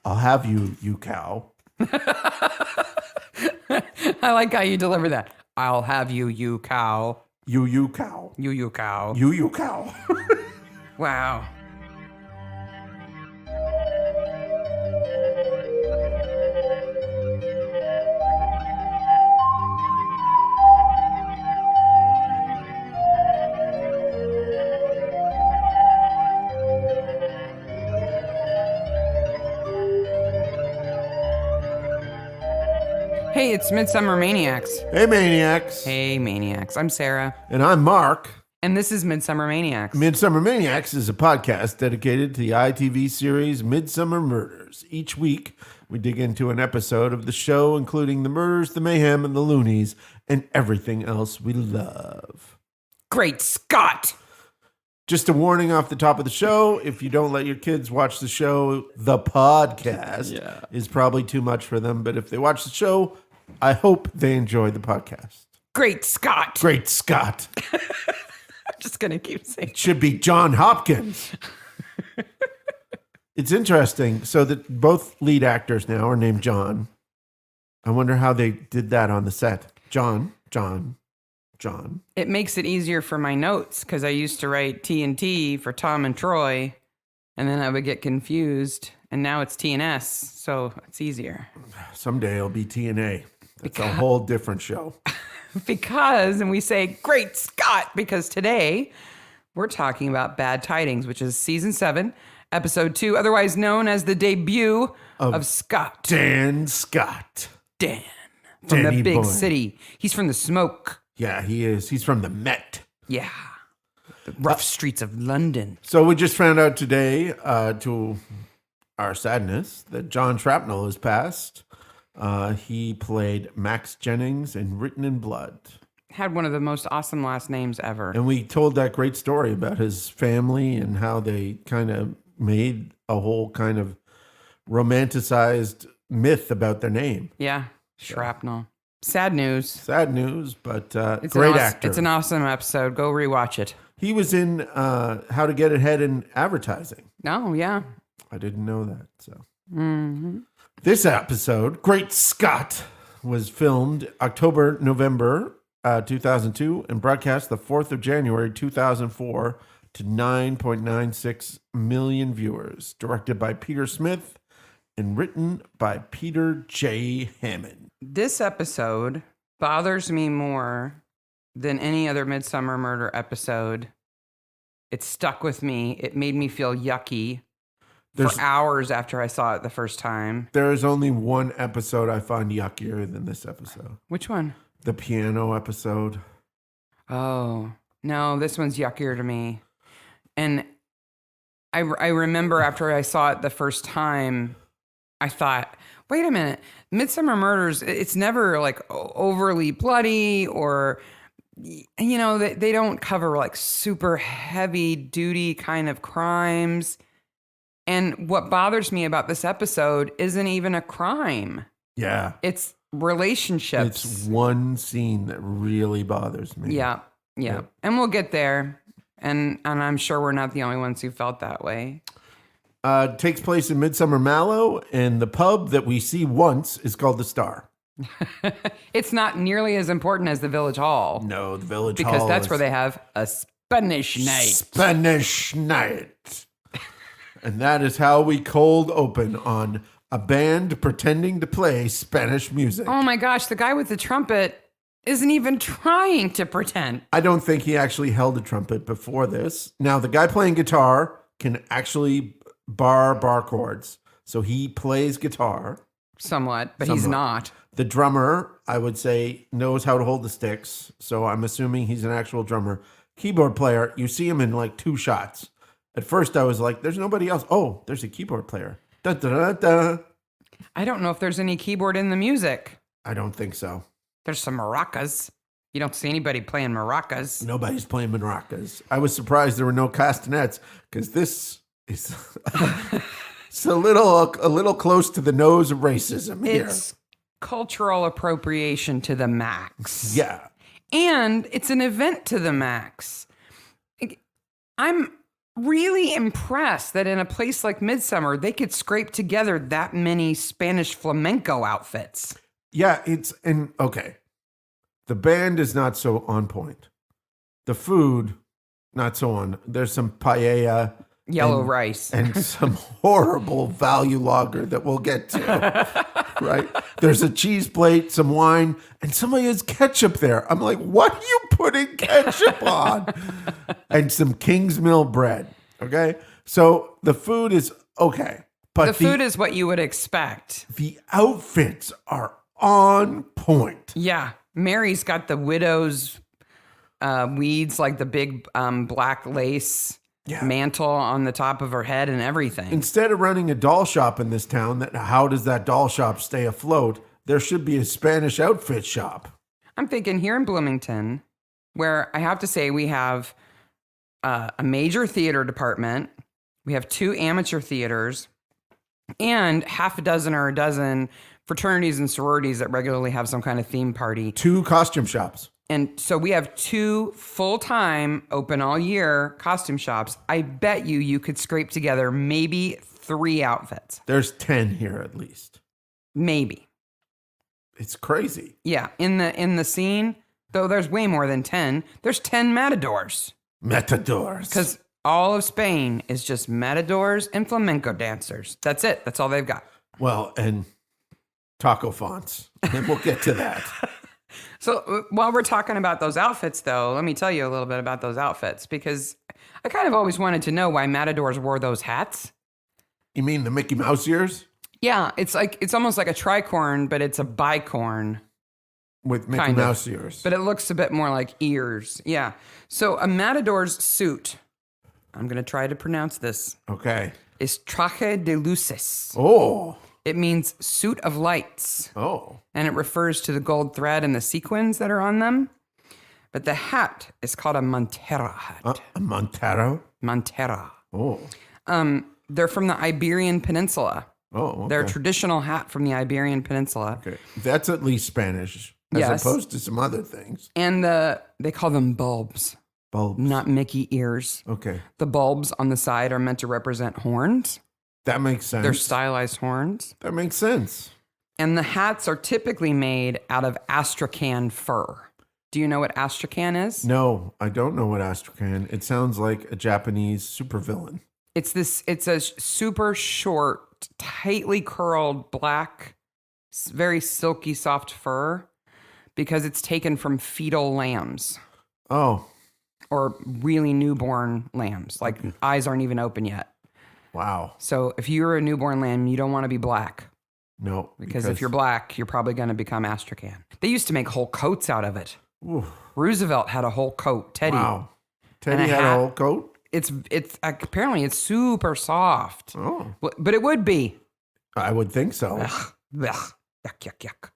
I'll have you, you cow. I like how you deliver that. I'll have you, you cow. You cow. You cow. You cow. Wow. Hey, it's Midsomer Maniacs. Hey, Maniacs. Hey, Maniacs. I'm Sarah. And I'm Mark. And this is Midsomer Maniacs. Midsomer Maniacs is a podcast dedicated to the ITV series Midsomer Murders. Each week, we dig into an episode of the show, including the murders, the mayhem, and the loonies, and everything else we love. Great Scott! Just a warning off the top of the show, if you don't let your kids watch the show, the podcast is probably too much for them. But if they watch the show, I hope they enjoy the podcast. Great Scott! Great Scott. I'm just going to keep saying It should be John Hopkins. It's interesting. So that both lead actors now are named John. I wonder how they did that on the set. John. It makes it easier for my notes because I used to write T&T for Tom and Troy, and then I would get confused, and now it's T&S, so it's easier. Someday it'll be TNA. That's a whole different show. And we say, Great Scott, because today we're talking about Bad Tidings, which is season 7, episode 2, otherwise known as the debut of Scott. Dan Scott. Dan. From Danny the big boy. city. He's from the smoke. Yeah, he is. He's from the Met. Yeah. The rough streets of London. So we just found out today, to our sadness, that John Shrapnel has passed. He played Max Jennings in Written in Blood. Had one of the most awesome last names ever. And we told that great story about his family and how they kind of made a whole kind of romanticized myth about their name. Yeah. Shrapnel. Sad news. Sad news, but It's great actor. It's an awesome episode. Go rewatch it. He was in How to Get Ahead in Advertising. Oh, yeah. I didn't know that. So This episode, Great Scott, was filmed October-November 2002 and broadcast the 4th of January 2004 to 9.96 million viewers. Directed by Peter Smith and written by Peter J. Hammond. This episode bothers me more than any other Midsomer Murder episode. It stuck with me. It made me feel yucky for hours after I saw it the first time. There is only one episode I find yuckier than this episode. Which one? The piano episode. Oh, no, this one's yuckier to me. And I remember after I saw it the first time, I thought, wait a minute, Midsomer Murders, it's never like overly bloody or, you know, they don't cover like super heavy duty kind of crimes. And what bothers me about this episode isn't even a crime. Yeah. It's relationships. It's one scene that really bothers me. Yeah. Yep. And we'll get there. And I'm sure we're not the only ones who felt that way. Takes place in Midsomer Mallow, and the pub that we see once is called the Star. It's not nearly as important as the Village Hall. No, the Village Because Hall that's is where they have a Spanish night. Spanish night. And that is how we cold open on a band pretending to play Spanish music. Oh my gosh, the guy with the trumpet isn't even trying to pretend. I don't think he actually held a trumpet before this. Now, the guy playing guitar can actually bar chords. So he plays guitar. Somewhat, but he's not. The drummer, I would say, knows how to hold the sticks. So I'm assuming he's an actual drummer. Keyboard player, you see him in like 2 shots. At first I was like, there's nobody else. Oh, there's a keyboard player. Da, da, da, da. I don't know if there's any keyboard in the music. I don't think so. There's some maracas. You don't see anybody playing maracas. Nobody's playing maracas. I was surprised there were no castanets because this is it's a little close to the nose of racism here. It's cultural appropriation to the max. Yeah. And it's an event to the max. I'm really impressed that in a place like Midsomer, they could scrape together that many Spanish flamenco outfits. Yeah, okay. The band is not so on point. The food, not so on. There's some paella. Yellow rice. And some horrible value lager that we'll get to. Right? There's a cheese plate, some wine, and somebody has ketchup there. I'm like, what are you putting ketchup on? And some Kingsmill bread. Okay? So the food is okay. But the food is what you would expect. The outfits are on point. Yeah. Mary's got the widow's weeds, like the big black lace mantle on the top of her head and everything. Instead of running a doll shop in this town, how does that doll shop stay afloat? There should be a Spanish outfit shop. I'm thinking here in Bloomington, where I have to say we have a major theater department, we have 2 amateur theaters, and half a dozen or a dozen fraternities and sororities that regularly have some kind of theme party. 2 costume shops. And so we have 2 full-time, open all year costume shops. I bet you could scrape together maybe 3 outfits. There's 10 here at least. Maybe. It's crazy. Yeah. In the scene, though there's way more than 10, there's 10 matadors. Matadors. Because all of Spain is just matadors and flamenco dancers. That's it. That's all they've got. Well, and taco fonts. And we'll get to that. So while we're talking about those outfits, though, let me tell you a little bit about those outfits, because I kind of always wanted to know why matadors wore those hats. You mean the Mickey Mouse ears? Yeah, it's almost like a tricorn, but it's a bicorn. With Mickey Mouse ears. But it looks a bit more like ears. Yeah. So a matador's suit, I'm going to try to pronounce this. Okay. Is traje de luces. Oh. It means suit of lights. Oh. And it refers to the gold thread and the sequins that are on them. But the hat is called a montera hat. A montero? Montera. Oh. They're from the Iberian Peninsula. Oh, okay. They're a traditional hat from the Iberian Peninsula. Okay. That's at least Spanish, as opposed to some other things. And they call them bulbs. Bulbs. Not Mickey ears. Okay. The bulbs on the side are meant to represent horns. That makes sense. They're stylized horns. That makes sense. And the hats are typically made out of astrakhan fur. Do you know what astrakhan is? No, I don't know what astrakhan. It sounds like a Japanese supervillain. It's a super short, tightly curled black, very silky, soft fur, because it's taken from fetal lambs. Oh. Or really newborn lambs. Like eyes aren't even open yet. Wow. So if you're a newborn lamb, you don't want to be black. No. Because if you're black, you're probably going to become astrakhan. They used to make whole coats out of it. Oof. Roosevelt had a whole coat. Teddy. Wow. Teddy had a whole coat? It's apparently it's super soft. Oh. But it would be. I would think so. Ugh, ugh, yuck, yuck, yuck.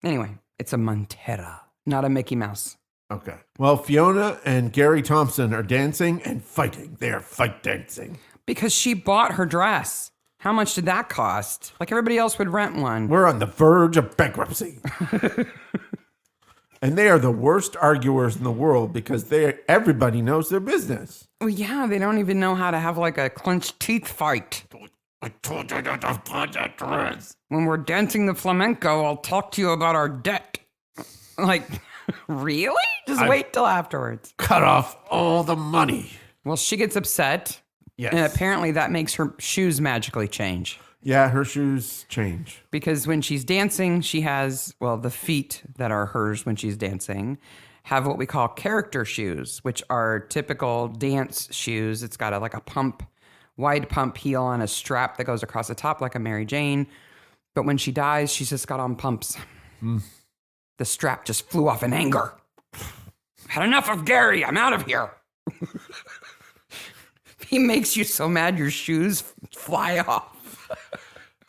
Anyway, it's a montera, not a Mickey Mouse. Okay. Well, Fiona and Gary Thompson are dancing and fighting. They are fight dancing. Because she bought her dress. How much did that cost? Like everybody else would rent one. We're on the verge of bankruptcy. And they are the worst arguers in the world because everybody knows their business. Well, yeah, they don't even know how to have like a clenched teeth fight. I told you not to buy that dress. When we're dancing the flamenco, I'll talk to you about our debt. Like, really? Just wait till afterwards. Cut off all the money. Well, she gets upset. Yes. And apparently that makes her shoes magically change. Yeah, her shoes change. Because when she's dancing, she has, the feet that are hers when she's dancing have what we call character shoes, which are typical dance shoes. It's got a wide pump heel and a strap that goes across the top like a Mary Jane. But when she dies, she's just got on pumps. Mm. The strap just flew off in anger. Had enough of Gary. I'm out of here. He makes you so mad your shoes fly off.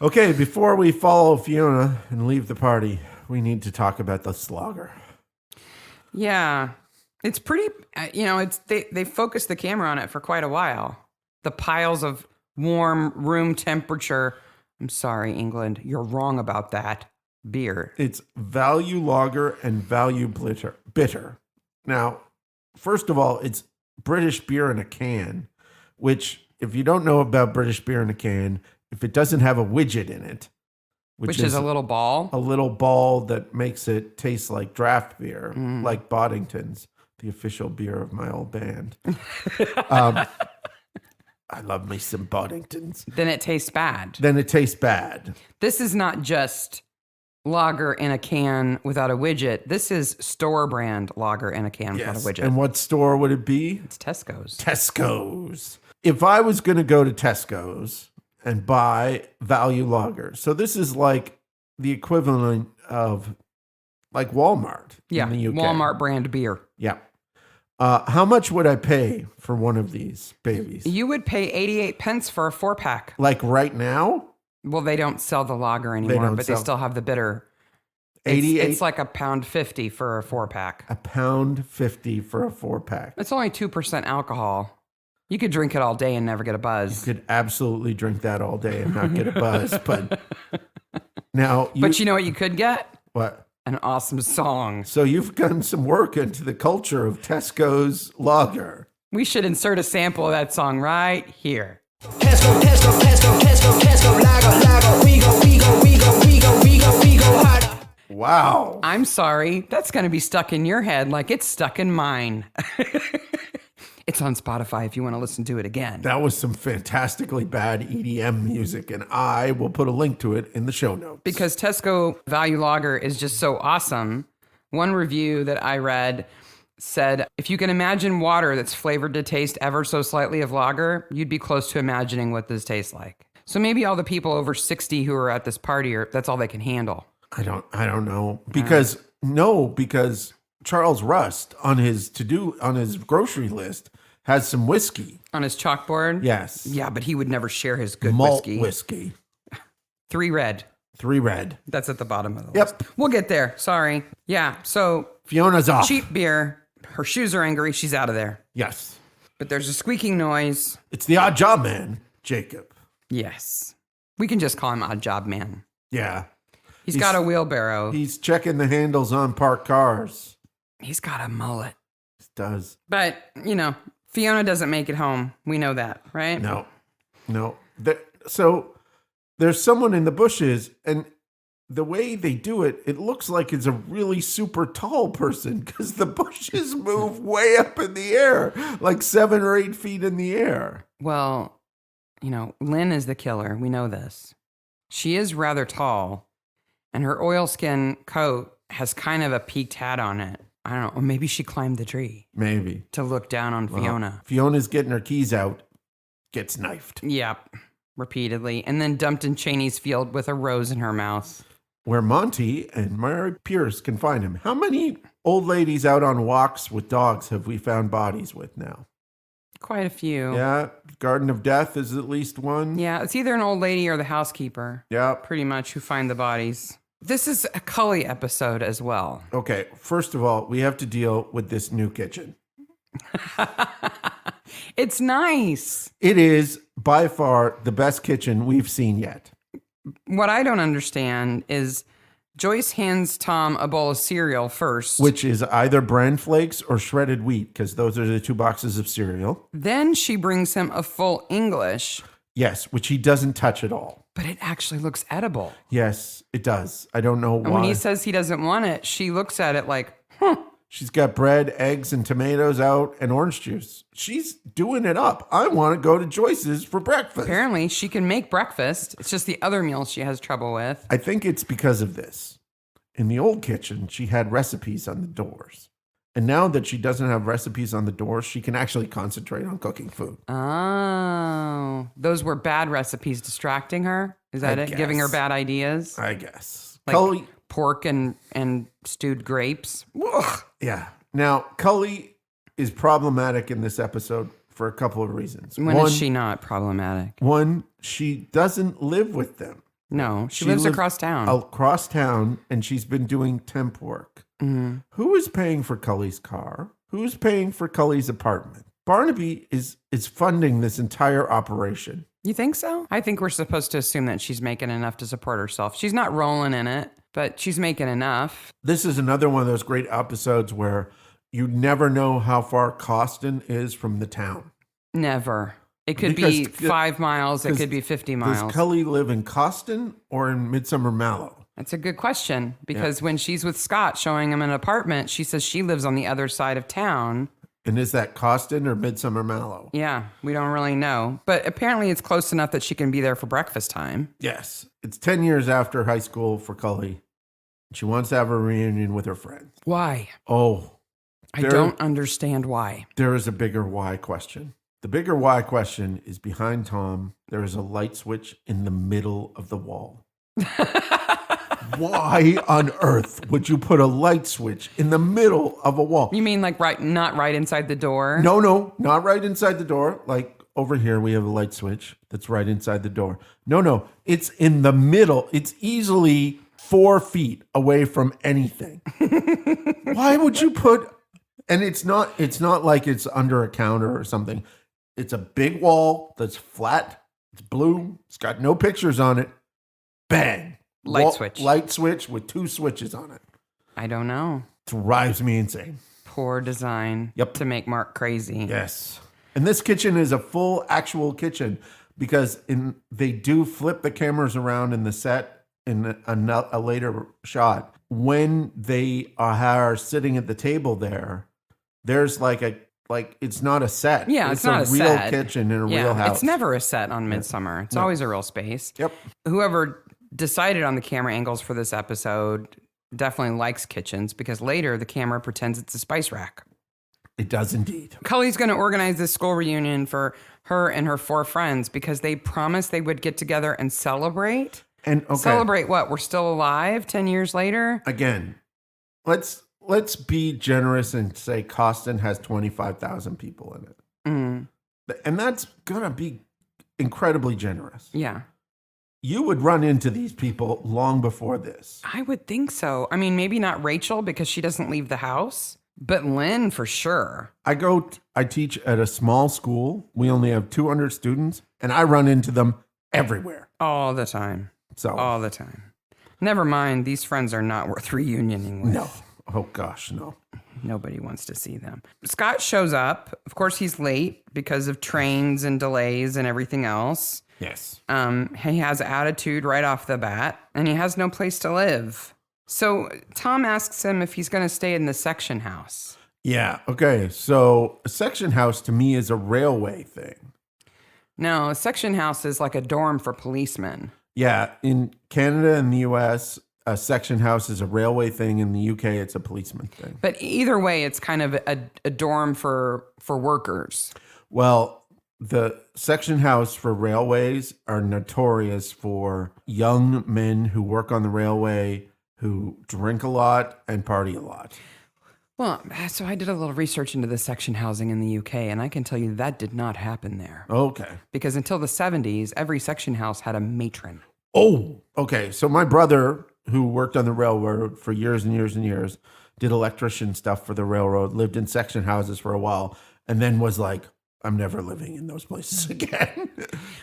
Okay, before we follow Fiona and leave the party, we need to talk about the slogger. Yeah. It's pretty, they focused the camera on it for quite a while. The piles of warm room temperature, I'm sorry, England, you're wrong about that, beer. It's value lager and value bitter. Now, first of all, it's British beer in a can. which, if you don't know about British beer in a can, if it doesn't have a widget in it, which is a little ball. A little ball that makes it taste like draft beer, like Boddington's, the official beer of my old band. I love me some Boddingtons. Then it tastes bad. This is not just lager in a can without a widget. This is store brand lager in a can without a widget. And what store would it be? It's Tesco's. Tesco's. If I was going to go to Tesco's and buy value lager, so this is like the equivalent of like Walmart in the UK. Walmart brand beer. Yeah. How much would I pay for one of these babies? You would pay 88 pence for a 4-pack. Like right now? Well, they don't sell the lager anymore, but they still have the bitter. 88? It's like £1.50 for a 4-pack. £1.50 for a 4-pack. It's only 2% alcohol. You could drink it all day and never get a buzz. You could absolutely drink that all day and not get a buzz. But now, but you know what you could get? What? An awesome song. So you've done some work into the culture of Tesco's lager. We should insert a sample of that song right here. Tesco, lager, we go harder. Wow. I'm sorry. That's going to be stuck in your head like it's stuck in mine. It's on Spotify if you want to listen to it again. That was some fantastically bad EDM music, and I will put a link to it in the show notes. Because Tesco Value Lager is just so awesome. One review that I read said, if you can imagine water that's flavored to taste ever so slightly of lager, you'd be close to imagining what this tastes like. So maybe all the people over 60 who are at this party, that's all they can handle. I don't know. Because Charles Rust on his grocery list has some whiskey. On his chalkboard? Yes. Yeah, but he would never share his good malt whiskey. 3 red. That's at the bottom of the list. We'll get there. Sorry. Yeah, so Fiona's off. Cheap beer. Her shoes are angry. She's out of there. Yes. But there's a squeaking noise. It's the odd job man, Jacob. Yes. We can just call him Odd Job Man. Yeah. He's got a wheelbarrow. He's checking the handles on parked cars. He's got a mullet. He does. But, Fiona doesn't make it home. We know that, right? No. So there's someone in the bushes, and the way they do it, it looks like it's a really super tall person because the bushes move way up in the air, like 7 or 8 feet in the air. Well, Lynn is the killer. We know this. She is rather tall, and her oilskin coat has kind of a peaked hat on it. I don't know. Or maybe she climbed the tree. Maybe. To look down on Fiona. Fiona's getting her keys out, gets knifed. Yep. Repeatedly. And then dumped in Cheney's field with a rose in her mouth. Where Monty and Mary Pierce can find him. How many old ladies out on walks with dogs have we found bodies with now? Quite a few. Yeah. Garden of Death is at least one. Yeah. It's either an old lady or the housekeeper. Yeah. Pretty much who find the bodies. This is a Cully episode as well. Okay. First of all, we have to deal with this new kitchen. It's nice. It is by far the best kitchen we've seen yet. What I don't understand is Joyce hands Tom a bowl of cereal first. Which is either bran flakes or shredded wheat, because those are the 2 boxes of cereal. Then she brings him a full English. Yes, which he doesn't touch at all. But it actually looks edible. Yes, it does. I don't know why. And when he says he doesn't want it, she looks at it like, She's got bread, eggs, and tomatoes out, and orange juice. She's doing it up. I want to go to Joyce's for breakfast. Apparently, she can make breakfast. It's just the other meals she has trouble with. I think it's because of this. In the old kitchen, she had recipes on the doors. And now that she doesn't have recipes on the doors, she can actually concentrate on cooking food. Oh, those were bad recipes distracting her? Is that it? Guess. Giving her bad ideas? I guess. Like Cully, pork and stewed grapes? ugh, yeah. Now, Cully is problematic in this episode for a couple of reasons. When is she not problematic? One, she doesn't live with them. No, she lives across town. Across town, and she's been doing temp work. Mm-hmm. Who is paying for Cully's car? Who's paying for Cully's apartment? Barnaby is funding this entire operation. You think so? I think we're supposed to assume that she's making enough to support herself. She's not rolling in it, but she's making enough. This is another one of those great episodes where you never know how far Costin is from the town. Never. It could be 5 miles. It could be 50 miles. Does Cully live in Coston or in Midsomer Mallow? That's a good question because when she's with Scott showing him an apartment, she says she lives on the other side of town. And is that Coston or Midsomer Mallow? Yeah, we don't really know. But apparently it's close enough that she can be there for breakfast time. Yes. It's 10 years after high school for Cully. She wants to have a reunion with her friends. Why? Oh. I don't understand why. There is a bigger why question. The bigger why question is behind Tom. There is a light switch in the middle of the wall. Why on earth would you put a light switch in the middle of a wall? You mean like not right inside the door? No, not right inside the door. Like over here, we have a light switch that's right inside the door. No, it's in the middle. It's easily 4 feet away from anything. Why would you put? And it's not like it's under a counter or something. It's a big wall that's flat. It's blue. It's got no pictures on it. Bang. Light switch. Light switch with 2 switches on it. I don't know. Drives me insane. Poor design. Yep. To make Mark crazy. Yes. And this kitchen is a full actual kitchen because they do flip the cameras around in the set in a later shot. When they are sitting at the table there's it's not a set. Yeah, it's not a real set. Kitchen in a real house. It's never a set on Midsomer. It's always a real space. Yep. Whoever decided on the camera angles for this episode definitely likes kitchens because later the camera pretends it's a spice rack. It does indeed. Cully's going to organize this school reunion for her and her 4 friends because they promised they would get together and celebrate. And Celebrate what? We're still alive 10 years later? Again, let's be generous and say Coston has 25,000 people in it. Mm. And that's going to be incredibly generous. Yeah. You would run into these people long before this. I would think so. I mean, maybe not Rachel because she doesn't leave the house, but Lynn for sure. I teach at a small school. We only have 200 students, and I run into them everywhere. All the time. All the time. Never mind, these friends are not worth reunioning with. No. Oh, gosh, no. Nobody wants to see them. Scott shows up. Of course, he's late because of trains and delays and everything else. Yes. He has attitude right off the bat, and he has no place to live. So Tom asks him if he's going to stay in the section house. Yeah. Okay. So a section house to me is a railway thing. No, a section house is like a dorm for policemen. Yeah. In Canada and the U.S., a section house is a railway thing. In the U.K., it's a policeman thing. But either way, it's kind of a dorm for workers. Well, the section house for railways are notorious for young men who work on the railway who drink a lot and party a lot. Well, so I did a little research into the section housing in the UK, and I can tell you that did not happen there. Okay. Because until the 70s, every section house had a matron. Oh, okay. So my brother, who worked on the railroad for years and years and years, did electrician stuff for the railroad, lived in section houses for a while, and then was like, I'm never living in those places again.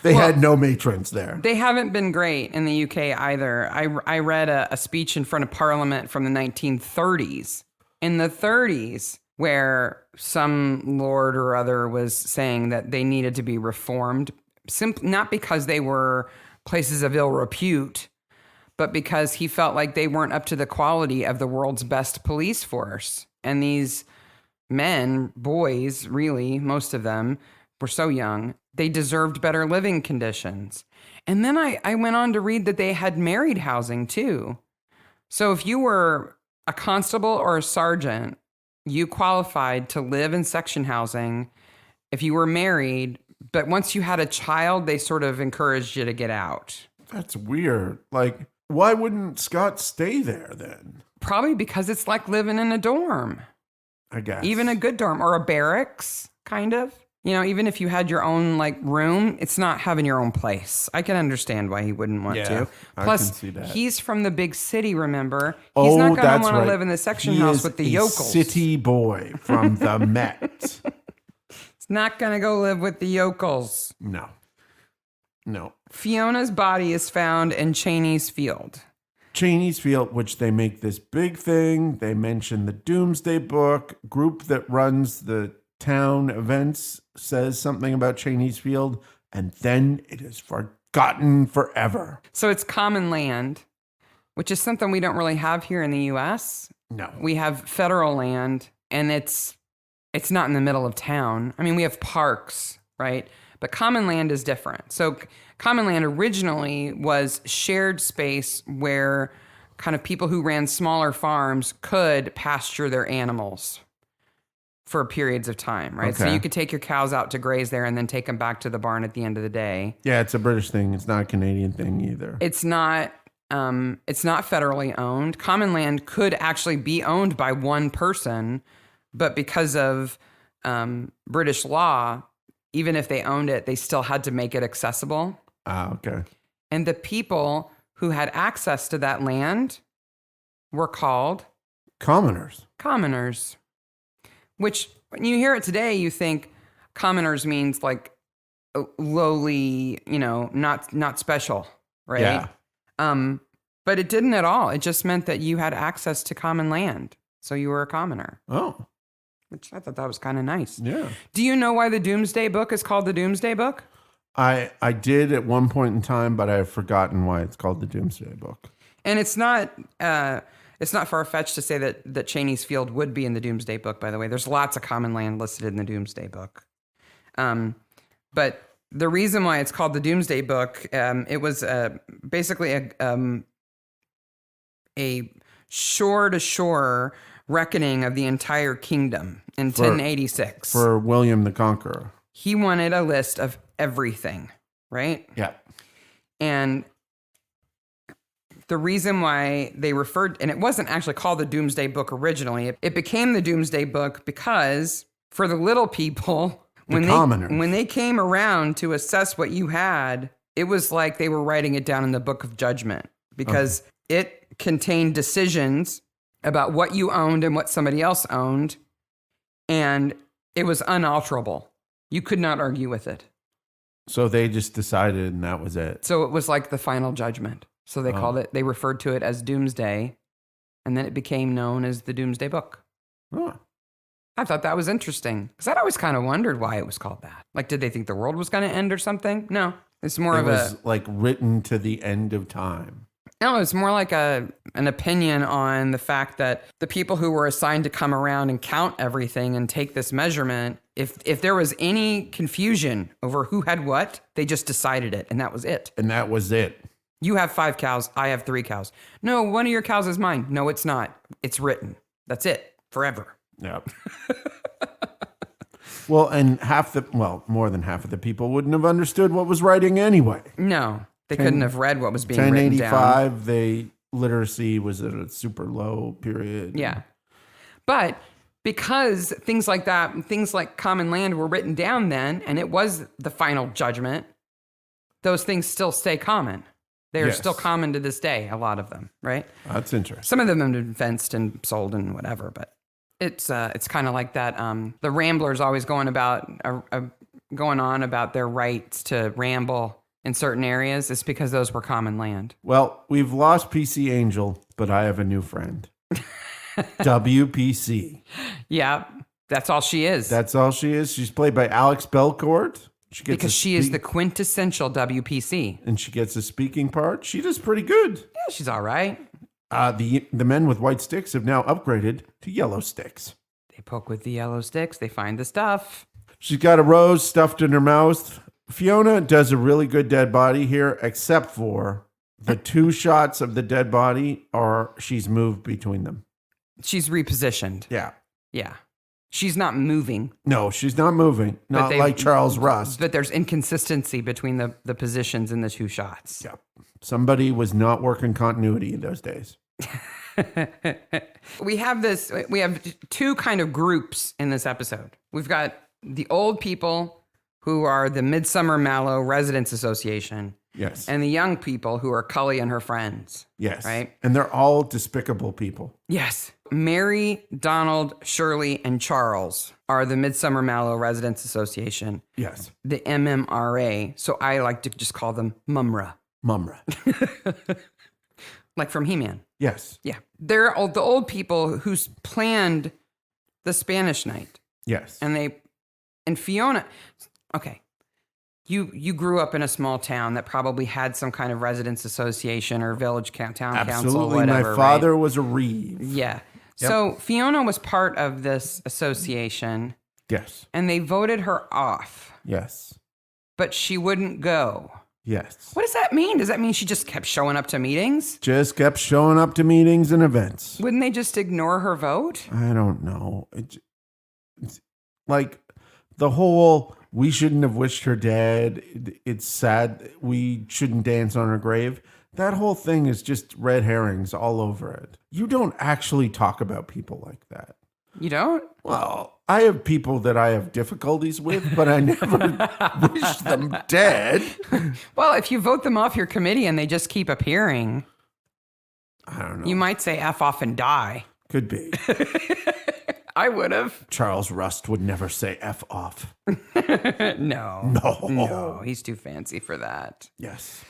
They had no matrons there. They haven't been great in the UK either. I read a speech in front of Parliament from the 1930s. In the 30s, where some lord or other was saying that they needed to be reformed, not because they were places of ill repute, but because he felt like they weren't up to the quality of the world's best police force. And these men, boys, really, most of them were so young, they deserved better living conditions. And then I went on to read that they had married housing too. So if you were a constable or a sergeant, you qualified to live in section housing if you were married, but once you had a child, they sort of encouraged you to get out. That's weird. Like, why wouldn't Scott stay there then? Probably because it's like living in a dorm. I guess. Even a good dorm or a barracks, kind of. You know, even if you had your own like room, it's not having your own place. I can understand why he wouldn't want to. Plus, I can see that. He's from the big city, remember? He's not going to want to live in the section house with the yokels. City boy from the Met. He's not going to go live with the yokels. No. Fiona's body is found in Cheney's field. Cheney's Field, which they make this big thing. They mention the Doomsday Book group that runs the town events says something about Cheney's Field, and then it is forgotten forever. So it's common land, which is something we don't really have here in the U.S. No. We have federal land, and it's not in the middle of town. I mean, we have parks, right? But common land is different. So common land originally was shared space where kind of people who ran smaller farms could pasture their animals for periods of time, right? So Okay. you could take your cows out to graze there and then take them back to the barn at the end of the day. Yeah, it's a British thing. It's not a Canadian thing either. It's not federally owned. Common land could actually be owned by one person, but because of British law, even if they owned it, they still had to make it accessible. Ah, okay. And the people who had access to that land were called Commoners. commoners, which when you hear it today, you think commoners means like lowly, not special, right? Yeah. But it didn't at all. It just meant that you had access to common land. So you were a commoner, Oh, which I thought that was kind of nice. yeah. Do you know why the Doomsday Book is called the Doomsday Book? I did at one point in time, but I've forgotten why it's called the Doomsday Book. And it's not far-fetched to say that Cheney's Field would be in the Doomsday Book, by the way. There's lots of common land listed in the Doomsday Book. But the reason why it's called the Doomsday Book, it was basically a shore-to-shore reckoning of the entire kingdom in 1086. For William the Conqueror. He wanted a list of everything, right? Yeah. And the reason why they referred, and it wasn't actually called the Doomsday Book originally, it became the Doomsday Book because for the little people, commoners. when they came around to assess what you had, it was like they were writing it down in the Book of Judgment because it contained decisions about what you owned and what somebody else owned, and it was unalterable. You could not argue with it. So they just decided, and that was it. So it was like the final judgment. So they they referred to it as Doomsday, and then it became known as the Doomsday Book. Oh. I thought that was interesting because I'd always kind of wondered why it was called that. Like, did they think the world was going to end or something? No, it's more It of was like written to the end of time. No, it's more like an opinion on the fact that the people who were assigned to come around and count everything and take this measurement, if there was any confusion over who had what, they just decided it, and that was it. And that was it. You have 5 cows, I have 3 cows. No, one of your cows is mine. No, it's not. It's written. That's it. Forever. Yep. Well, and more than half of the people wouldn't have understood what was writing anyway. No. They couldn't have read what was being written down. 1085, literacy was at a super low period. Yeah. But because things like that, things like common land were written down then, and it was the final judgment, those things still stay common. They're still common to this day, a lot of them, right? That's interesting. Some of them have been fenced and sold and whatever, but it's kind of like that. The Ramblers always going on about their rights to ramble in certain areas. It's because those were common land. Well, we've lost PC Angel, but I have a new friend. WPC. Yeah, that's all she is. That's all she is. She's played by Alex Belcourt. Because she is the quintessential WPC. And she gets a speaking part. She does pretty good. Yeah, she's all right. The men with white sticks have now upgraded to yellow sticks. They poke with the yellow sticks. They find the stuff. She's got a rose stuffed in her mouth. Fiona does a really good dead body here, except for the 2 shots of the dead body are she's moved between them. She's repositioned. Yeah. Yeah. She's not moving. No, she's not moving. Not like Charles Rust. But there's inconsistency between the positions in the 2 shots. Yeah. Somebody was not working continuity in those days. We have 2 kind of groups in this episode. We've got the old people who are the Midsomer Mallow Residents Association. Yes. And the young people who are Cully and her friends. Yes. Right? And they're all despicable people. Yes. Mary, Donald, Shirley, and Charles are the Midsomer Mallow Residents Association. Yes. The MMRA. So I like to just call them Mumra. Mumra. Like from He-Man. Yes. Yeah. They're the old people who planned the Spanish Night. Yes. And they And Fiona, okay, you grew up in a small town that probably had some kind of residents association or village town council, Absolutely. whatever. My father right? was a reeve. Yeah. Yep. So Fiona was part of this association. Yes. And they voted her off. Yes. But she wouldn't go. Yes. What does that mean? Does that mean she just kept showing up to meetings? Just kept showing up to meetings and events. Wouldn't they just ignore her vote? I don't know. It's like the whole, we shouldn't have wished her dead. It's sad. We shouldn't dance on her grave. That whole thing is just red herrings all over it. You don't actually talk about people like that. You don't? Well, I have people that I have difficulties with, but I never wish them dead. Well, if you vote them off your committee and they just keep appearing, I don't know. you might say F off and die. Could be. I would have. Charles Rust would never say F off. No, he's too fancy for that. Yes.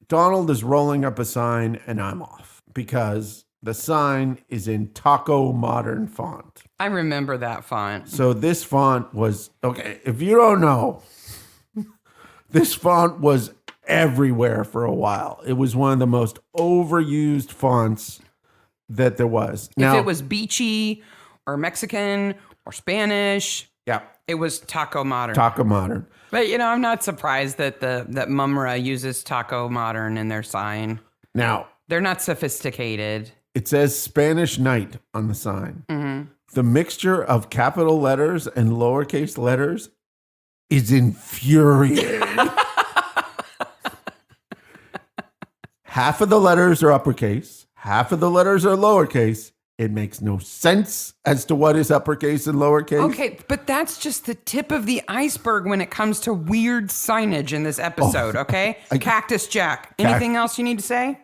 Donald is rolling up a sign and I'm off because the sign is in Taco Modern font. I remember that font. So this font was, okay, if you don't know, this font was everywhere for a while. It was one of the most overused fonts that there was. If it was beachy or Mexican or Spanish, yeah, it was Taco Modern. Taco Modern. But, I'm not surprised that that Mumra uses Taco Modern in their sign. Now, They're not sophisticated. it says Spanish Night on the sign. Mm-hmm. The mixture of capital letters and lowercase letters is infuriating. Half of the letters are uppercase, half of the letters are lowercase. It makes no sense as to what is uppercase and lowercase. Okay, but that's just the tip of the iceberg when it comes to weird signage in this episode, okay? Cactus Jack. Anything else you need to say?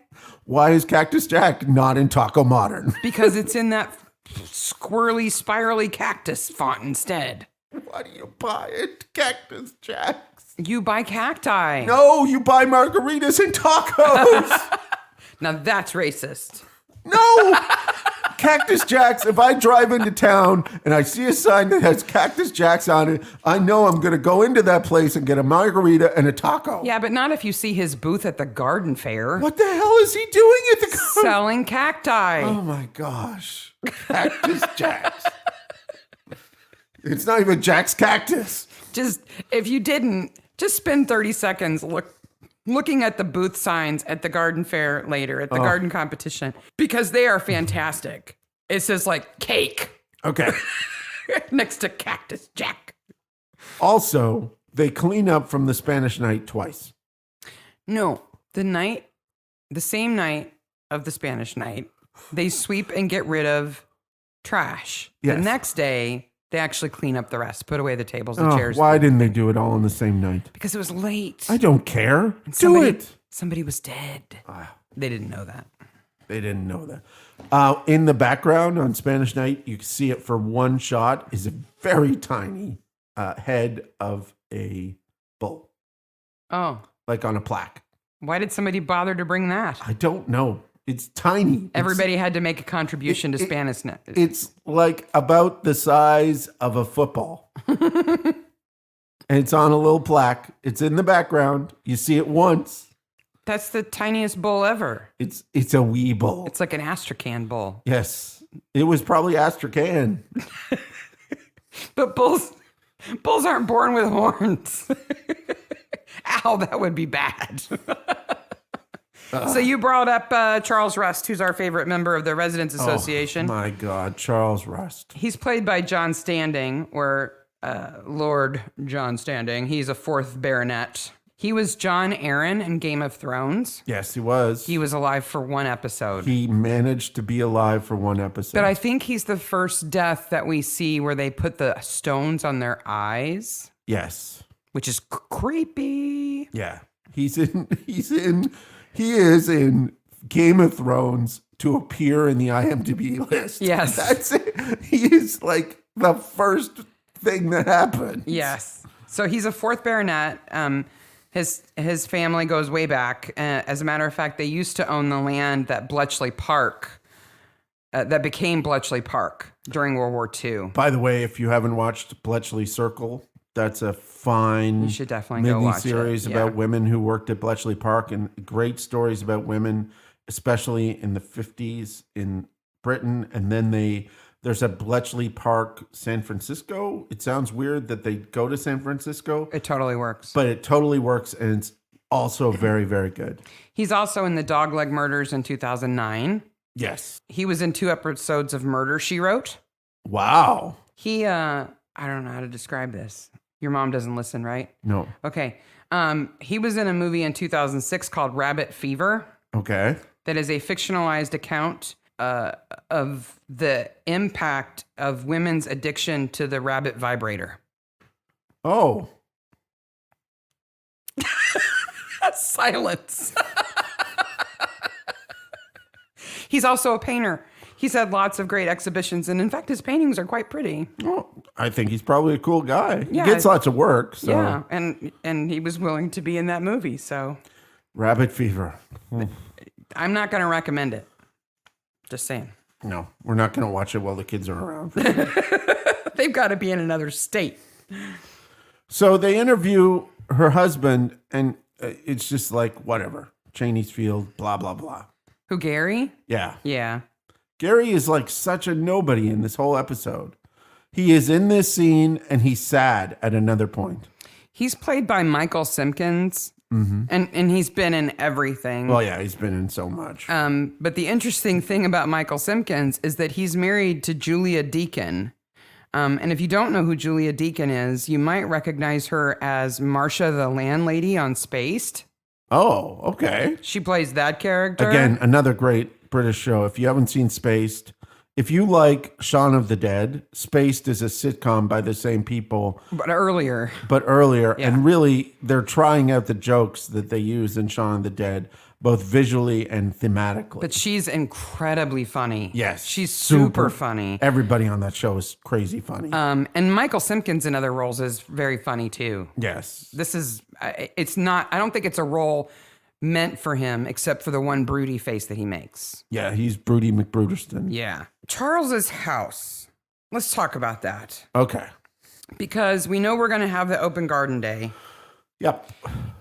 Why is Cactus Jack not in Taco Modern? Because it's in that squirrely, spirally cactus font instead. Why do you buy it, Cactus Jacks? You buy cacti. No, you buy margaritas and tacos. Now that's racist. No! Cactus Jacks, if I drive into town and I see a sign that has Cactus Jacks on it, I know I'm going to go into that place and get a margarita and a taco. Yeah, but not if you see his booth at the garden fair. What the hell is he doing at the garden? Selling cacti. Oh my gosh. Cactus Jacks. It's not even Jack's Cactus. Just, if you didn't, just spend 30 seconds looking at the booth signs at the garden fair later, at the garden competition, because they are fantastic. It says like cake Okay. next to Cactus Jack. Also, they clean up from the Spanish Night twice. No, the same night of the Spanish Night, they sweep and get rid of trash. Yes. The next day, they actually clean up the rest, put away the tables and chairs. Why didn't they do it all on the same night? Because it was late. I don't care. Do it. Somebody was dead. They didn't know that. They didn't know that. In the background on Spanish Night, you can see it for one shot, is a very tiny head of a bull, Oh, like on a plaque. why did somebody bother to bring that? I don't know. It's tiny. Everybody had to make a contribution to Spanish Night. It's like about the size of a football. And it's on a little plaque. It's in the background. You see it once. That's the tiniest bull ever. It's a wee bull. It's like an Astrakhan bull. Yes. It was probably Astrakhan. But bulls aren't born with horns. Ow, that would be bad. So you brought up Charles Rust, who's our favorite member of the Residents Association. Oh, my God. Charles Rust. He's played by John Standing, or Lord John Standing. He's a fourth baronet. He was Jon Arryn in Game of Thrones. Yes, he was. He was alive for one episode. He managed to be alive for one episode. But I think he's the first death that we see where they put the stones on their eyes. Yes. Which is creepy. Yeah. He is in Game of Thrones to appear in the IMDb list. Yes. That's it. He is like the first thing that happened. Yes. So he's a fourth baronet. His family goes way back. As a matter of fact, they used to own the land that Bletchley Park, that became Bletchley Park during World War II. By the way, if you haven't watched Bletchley Circle, That's a fine You should definitely go watch it. mini-series Yeah. about women who worked at Bletchley Park, and great stories about women, especially in the 50s in Britain. And then there's a Bletchley Park, San Francisco. It sounds weird that they go to San Francisco, It totally works. but it totally works, and it's also very, very good. He's also in the Dogleg Murders in 2009. Yes. He was in 2 episodes of Murder, She Wrote. Wow. He, I don't know how to describe this. Your mom doesn't listen, right? No. Okay. He was in a movie in 2006 called Rabbit Fever. Okay. That is a fictionalized account of the impact of women's addiction to the rabbit vibrator. Oh. Silence. He's also a painter. He's had lots of great exhibitions, and in fact, his paintings are quite pretty. Oh, I think he's probably a cool guy. Yeah. He gets lots of work. So. Yeah, and he was willing to be in that movie, so Rabbit Fever. I'm not going to recommend it. Just saying. No, we're not going to watch it while the kids are around. They've got to be in another state. So they interview her husband, and it's just like, whatever. Cheney's Field, blah, blah, blah. Who, Gary? Yeah. Yeah. Gary is like such a nobody in this whole episode. He is in this scene, and he's sad at another point. He's played by Michael Simpkins, and he's been in everything. Well, yeah, he's been in so much. But the interesting thing about Michael Simpkins is that he's married to Julia Deakin. And if you don't know who Julia Deakin is, you might recognize her as Marcia the landlady on Spaced. Oh, okay. She plays that character. Again, another great British show. If you haven't seen Spaced, if you like Shaun of the Dead, Spaced is a sitcom by the same people. But earlier. Yeah. And really, they're trying out the jokes that they use in Shaun of the Dead, both visually and thematically. But she's incredibly funny. Yes. She's super funny. Everybody on that show is crazy funny. And Michael Simpkins in other roles is very funny too. Yes. This is, it's not, I don't think it's a role meant for him except for the one broody face that he makes. Yeah, he's Broody McBruderston. Yeah. Charles's house. Let's talk about that. Okay. Because we know we're going to have the open garden day. Yep.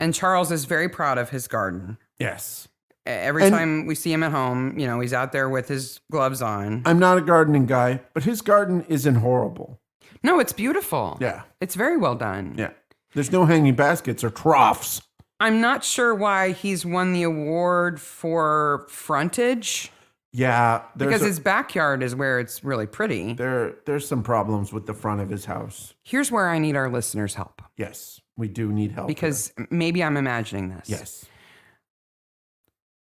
And Charles is very proud of his garden. Yes. Every time we see him at home, you know, he's out there with his gloves on. I'm not a gardening guy, but his garden isn't horrible. No, it's beautiful. Yeah. It's very well done. Yeah. There's no hanging baskets or troughs. I'm not sure why he's won the award for frontage. Yeah. Because his backyard is where it's really pretty. There's some problems with the front of his house. Here's where I need our listeners' help. Yes. We do need help. Because maybe I'm imagining this. Yes.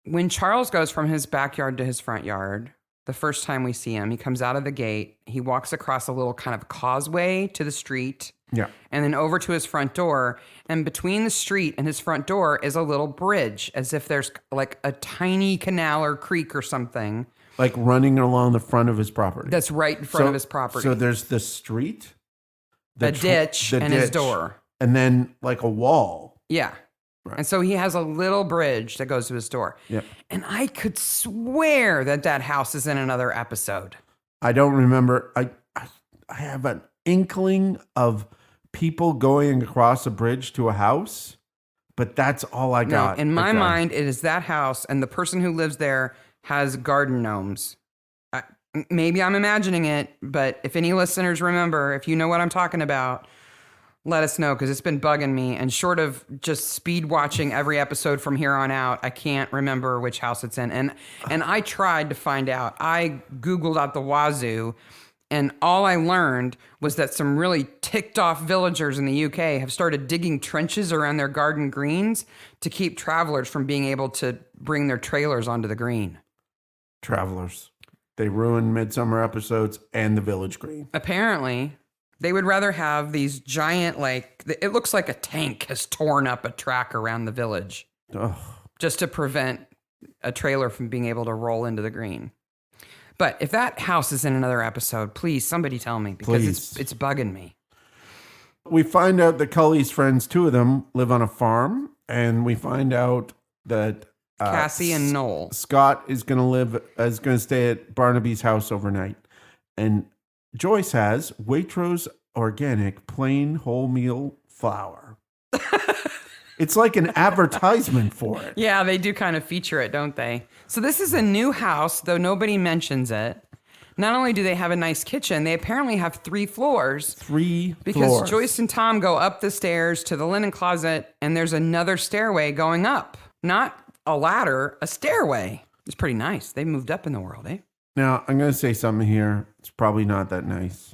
When Charles goes from his backyard to his front yard, the first time we see him, he comes out of the gate. He walks across a little kind of causeway to the street. Yeah. And then over to his front door. And between the street and his front door is a little bridge, as if there's like a tiny canal or creek or something. Like running along the front of his property. That's right in front of his property. So there's the street, a ditch, and his door. And then like a wall. Yeah. Right. And so he has a little bridge that goes to his door. Yep. And I could swear that house is in another episode. I don't remember. I have an inkling of people going across a bridge to a house, but that's all I got. No, in my mind, it is that house, and the person who lives there has garden gnomes. Maybe I'm imagining it, but if any listeners remember, if you know what I'm talking about, let us know, because it's been bugging me. And short of just speed watching every episode from here on out, I can't remember which house it's in. And I tried to find out. I Googled out the wazoo, and all I learned was that some really ticked off villagers in the UK have started digging trenches around their garden greens to keep travelers from being able to bring their trailers onto the green. Travelers. They ruin Midsomer episodes and the village green. Apparently. They would rather have these giant, like, it looks like a tank has torn up a track around the village. Ugh. Just to prevent a trailer from being able to roll into the green. But if that house is in another episode, please, somebody tell me, because it's bugging me. We find out that Cully's friends, 2 of them, live on a farm, and we find out that Cassie and Noel. Scott is going to stay at Barnaby's house overnight, and Joyce has Waitrose organic plain wholemeal flour. It's like an advertisement for it. Yeah, they do kind of feature it, don't they? So this is a new house, though nobody mentions it. Not only do they have a nice kitchen, they apparently have 3 floors. Because Joyce and Tom go up the stairs to the linen closet, and there's another stairway going up. Not a ladder, a stairway. It's pretty nice. They moved up in the world, eh? Now, I'm going to say something here. It's probably not that nice.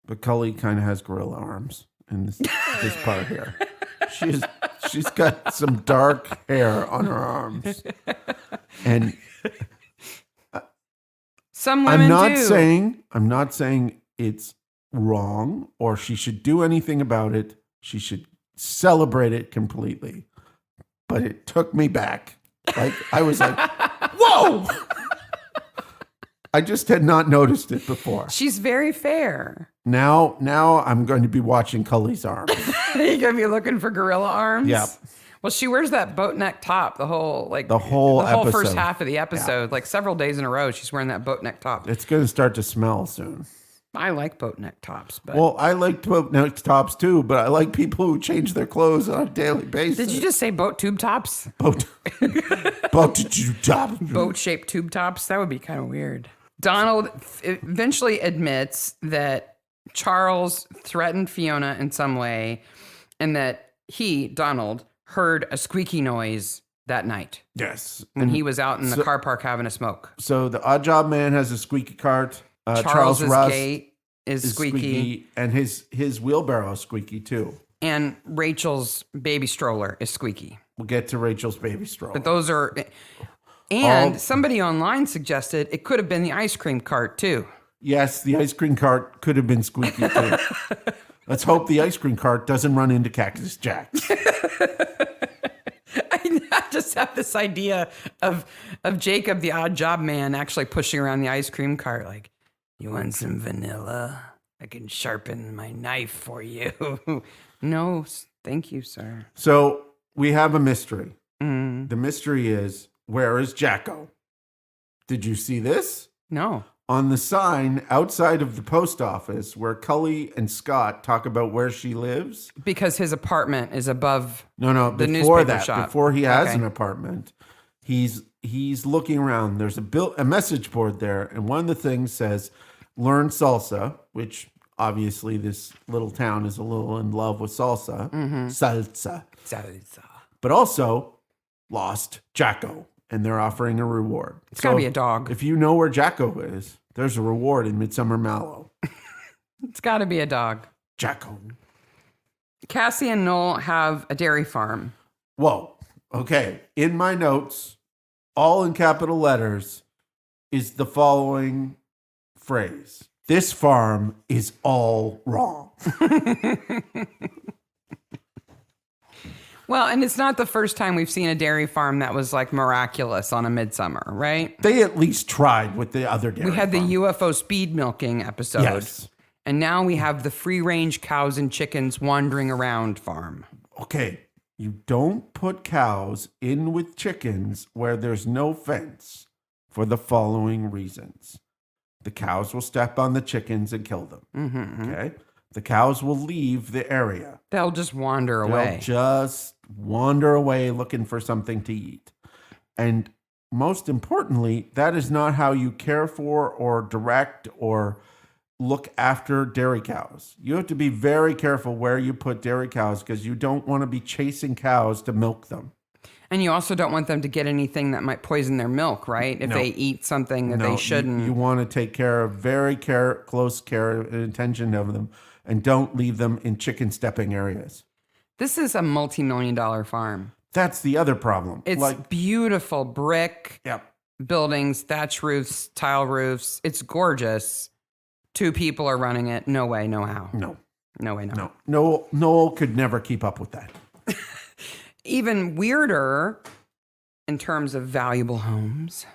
But Cully kind of has gorilla arms in this part here. She's got some dark hair on her arms. And some women I'm not saying it's wrong or she should do anything about it. She should celebrate it completely. But it took me back. Like I was like, whoa! I just had not noticed it before. She's very fair. Now I'm going to be watching Cully's arms. You're going to be looking for gorilla arms? Yeah. Well, she wears that boat neck top the whole episode. First half of the episode. Like several days in a row, she's wearing that boat neck top. It's going to start to smell soon. I like boat neck tops. But well, I like boat neck tops too, but I like people who change their clothes on a daily basis. Did you just say boat tube tops? Boat tube tops. Boat-shaped tube tops? That would be kind of weird. Donald eventually admits that Charles threatened Fiona in some way and that he, Donald, heard a squeaky noise that night. Yes. When he was out in the car park having a smoke. So the odd job man has a squeaky cart. Charles's gate is squeaky. And his wheelbarrow is squeaky too. And Rachel's baby stroller is squeaky. We'll get to Rachel's baby stroller. But those are... And somebody online suggested it could have been the ice cream cart too. Yes, the ice cream cart could have been squeaky too. Let's hope the ice cream cart doesn't run into Cactus Jack. I just have this idea of Jacob, the odd job man, actually pushing around the ice cream cart like, you want some vanilla? I can sharpen my knife for you. No, thank you, sir. So we have a mystery. Mm. The mystery is, where is Jacko? Did you see this? No. On the sign outside of the post office where Cully and Scott talk about where she lives. Because his apartment is above the newspaper shop. Before he has an apartment, he's looking around. There's a message board there, and one of the things says, learn salsa, which obviously this little town is a little in love with salsa. Mm-hmm. Salsa. But also, lost Jacko. And they're offering a reward. It's got to be a dog. If you know where Jacko is, there's a reward in Midsomer Mallow. It's got to be a dog. Jacko. Cassie and Noel have a dairy farm. Whoa. Okay. In my notes, all in capital letters, is the following phrase. This farm is all wrong. Well, and it's not the first time we've seen a dairy farm that was like miraculous on a Midsummer, right? They at least tried with the other dairy We had farm. the UFO speed milking episode. Yes. And now we have the free-range cows and chickens wandering around farm. Okay. You don't put cows in with chickens where there's no fence for the following reasons. The cows will step on the chickens and kill them. Mm-hmm. Okay. The cows will leave the area. They'll just wander away. They'll just wander away looking for something to eat. And most importantly, that is not how you care for or direct or look after dairy cows. You have to be very careful where you put dairy cows because you don't want to be chasing cows to milk them. And you also don't want them to get anything that might poison their milk, right? If they eat something that they shouldn't. You want to take close care and attention of them. And don't leave them in chicken stepping areas. This is a multi-million-dollar farm. That's the other problem. It's beautiful brick buildings, thatch roofs, tile roofs. It's gorgeous. 2 people are running it. No way, no how. No. No way, no. No. Noel could never keep up with that. Even weirder in terms of valuable homes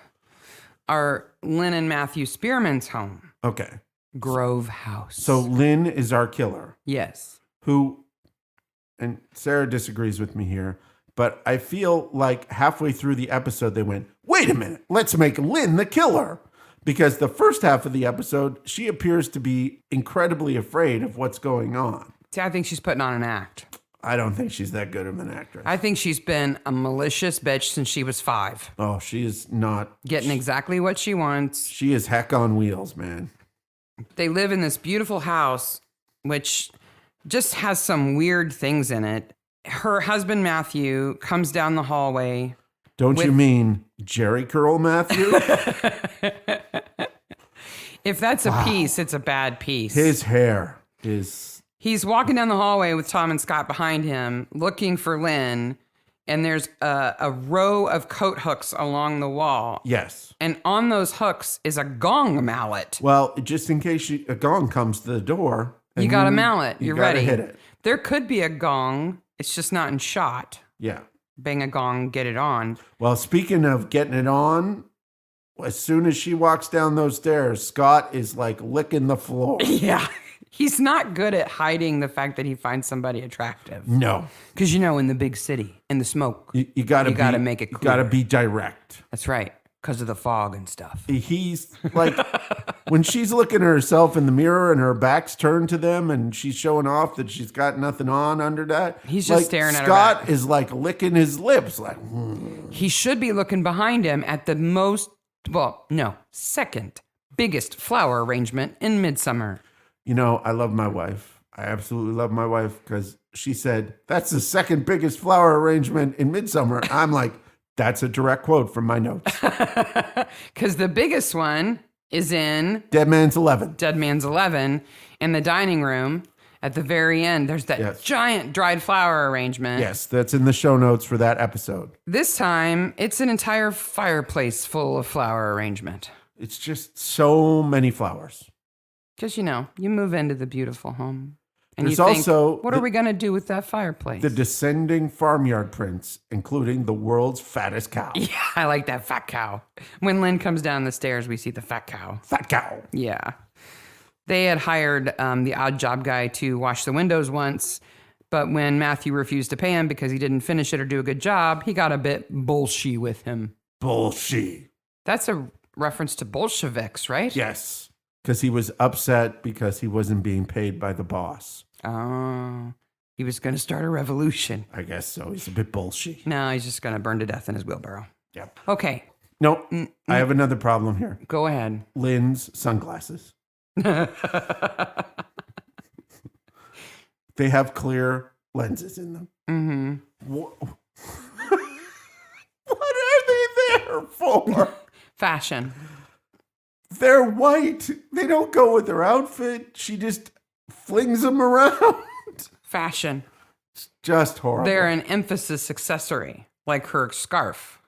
are Lynn and Matthew Spearman's home. Okay. Grove House. So Lynn is our killer. Yes. Who, and Sarah disagrees with me here, but I feel like halfway through the episode they went, wait a minute, let's make Lynn the killer. Because the first half of the episode, she appears to be incredibly afraid of what's going on. See, I think she's putting on an act. I don't think she's that good of an actress. I think she's been a malicious bitch since she was 5. Oh, she is not. Getting exactly what she wants. She is heck on wheels, man. They live in this beautiful house, which just has some weird things in it. Her husband, Matthew, comes down the hallway. Don't you mean Jerry Curl Matthew? If that's a piece, it's a bad piece. His hair is... He's walking down the hallway with Tom and Scott behind him, looking for Lynn, and there's a row of coat hooks along the wall. Yes. And on those hooks is a gong mallet. Well, just in case a gong comes to the door. You got a mallet. You're ready. Hit it. There could be a gong. It's just not in shot. Yeah. Bang a gong, get it on. Well, speaking of getting it on, as soon as she walks down those stairs, Scott is like licking the floor. Yeah. He's not good at hiding the fact that he finds somebody attractive. No. Because, in the big city, in the smoke, you got to make it clear. You got to be direct. That's right. Because of the fog and stuff. He's like, when she's looking at herself in the mirror and her back's turned to them and she's showing off that she's got nothing on under that. He's just staring at her Scott back. Is like licking his lips. Like, He should be looking behind him at the second biggest flower arrangement in Midsomer. I love my wife. I absolutely love my wife because she said, that's the second biggest flower arrangement in Midsomer. I'm like, that's a direct quote from my notes. Because the biggest one is in Dead Man's 11. Dead Man's 11 in the dining room. At the very end, there's that giant dried flower arrangement. Yes, that's in the show notes for that episode. This time, it's an entire fireplace full of flower arrangement. It's just so many flowers. Because, you move into the beautiful home. And There's you think, also what are we going to do with that fireplace? The descending farmyard prints, including the world's fattest cow. Yeah, I like that fat cow. When Lynn comes down the stairs, we see the fat cow. Fat cow. Yeah. They had hired the odd job guy to wash the windows once, but when Matthew refused to pay him because he didn't finish it or do a good job, he got a bit bullshy with him. Bullshy. That's a reference to Bolsheviks, right? Yes. Because he was upset because he wasn't being paid by the boss. Oh, he was going to start a revolution. I guess so. He's a bit bullshy. No, he's just going to burn to death in his wheelbarrow. Yep. Okay. No, I have another problem here. Go ahead. Lynn's sunglasses. They have clear lenses in them. Mm-hmm. What are they there for? Fashion. They're white. They don't go with her outfit. She just flings them around. Fashion. It's just horrible. They're an emphasis accessory, like her scarf.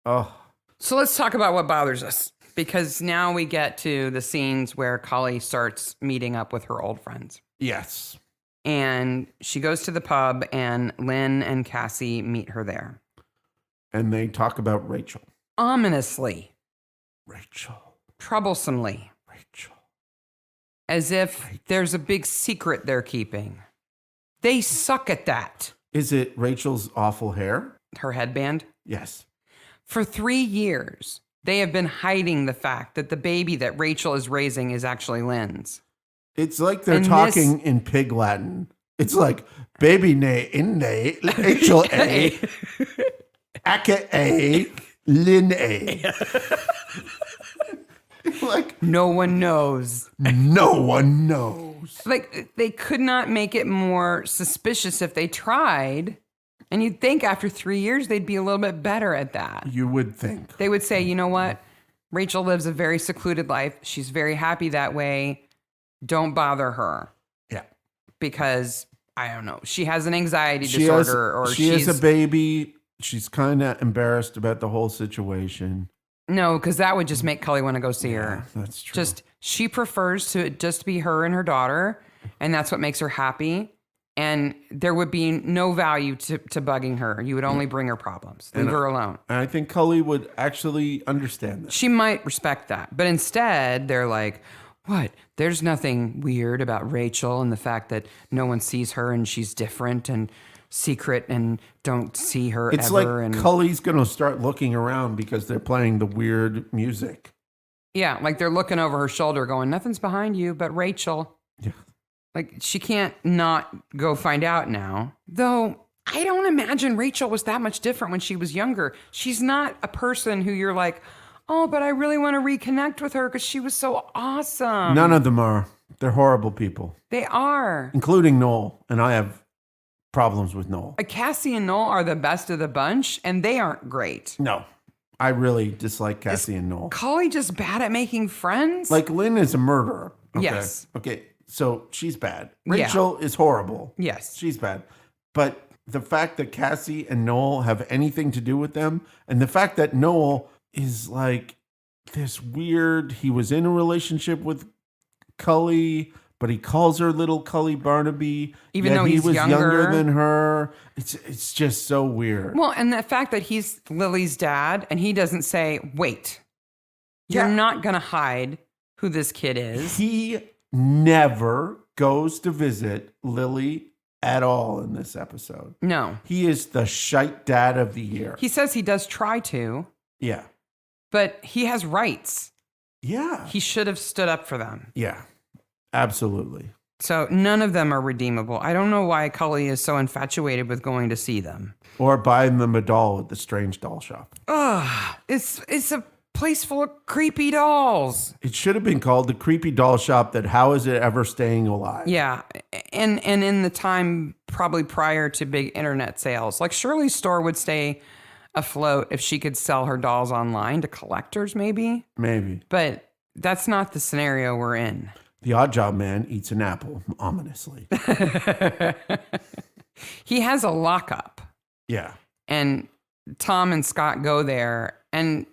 Oh. So let's talk about what bothers us, because now we get to the scenes where Cully starts meeting up with her old friends. Yes. And she goes to the pub, and Lynn and Cassie meet her there. And they talk about Rachel. Ominously. Rachel. Troublesomely. Rachel. As if there's a big secret they're keeping. They suck at that. Is it Rachel's awful hair? Her headband? Yes. For 3 years, they have been hiding the fact that the baby that Rachel is raising is actually Lynn's. It's like they're talking in pig Latin. It's like, baby ne, in ne, Rachel A, Aka A, Lynn A. Like, no one knows. No one knows. Like, they could not make it more suspicious if they tried. And you'd think after 3 years, they'd be a little bit better at that. You would think. They would say, you know what? Rachel lives a very secluded life. She's very happy that way. Don't bother her. Yeah. Because, I don't know, she has an anxiety disorder. She has a baby. She's kind of embarrassed about the whole situation. No, because that would just make Cully want to go see her. That's true. Just, she prefers to just be her and her daughter, and that's what makes her happy. And there would be no value to bugging her. You would only bring her problems. Leave her alone. And I think Cully would actually understand that. She might respect that. But instead, they're like, what? There's nothing weird about Rachel and the fact that no one sees her and she's different and secret and don't see her it's ever. Like and Cully's going to start looking around because they're playing the weird music. Yeah, like they're looking over her shoulder going, nothing's behind you but Rachel. Yeah. Like she can't not go find out now. Though I don't imagine Rachel was that much different when she was younger. She's not a person who you're like, oh, but I really want to reconnect with her because she was so awesome. None of them are. They're horrible people. They are. Including Noel. And I have problems with Noel. Cassie and Noel are the best of the bunch, and they aren't great. No. I really dislike Cassie and Noel. Cully just bad at making friends? Like Lynn is a murderer. Okay? Yes. Okay. So she's bad. Rachel is horrible. Yes. She's bad. But the fact that Cassie and Noel have anything to do with them, and the fact that Noel is like this weird, he was in a relationship with Cully, but he calls her little Cully Barnaby, even though he was younger than her. It's just so weird. Well, and the fact that he's Lily's dad and he doesn't say, wait, you're not going to hide who this kid is. He never goes to visit Lily at all in this episode. No. He is the shite dad of the year. He says he does try to. Yeah. But he has rights. Yeah. He should have stood up for them. Yeah. Absolutely. So none of them are redeemable. I don't know why Cully is so infatuated with going to see them. Or buying them a doll at the strange doll shop. Ugh. It's a place full of creepy dolls. It should have been called the creepy doll shop that how is it ever staying alive? Yeah. And in the time probably prior to big internet sales, like Shirley's store would stay afloat if she could sell her dolls online to collectors, maybe. Maybe. But that's not the scenario we're in. The oddjob man eats an apple, ominously. He has a lockup. Yeah. And Tom and Scott go there, and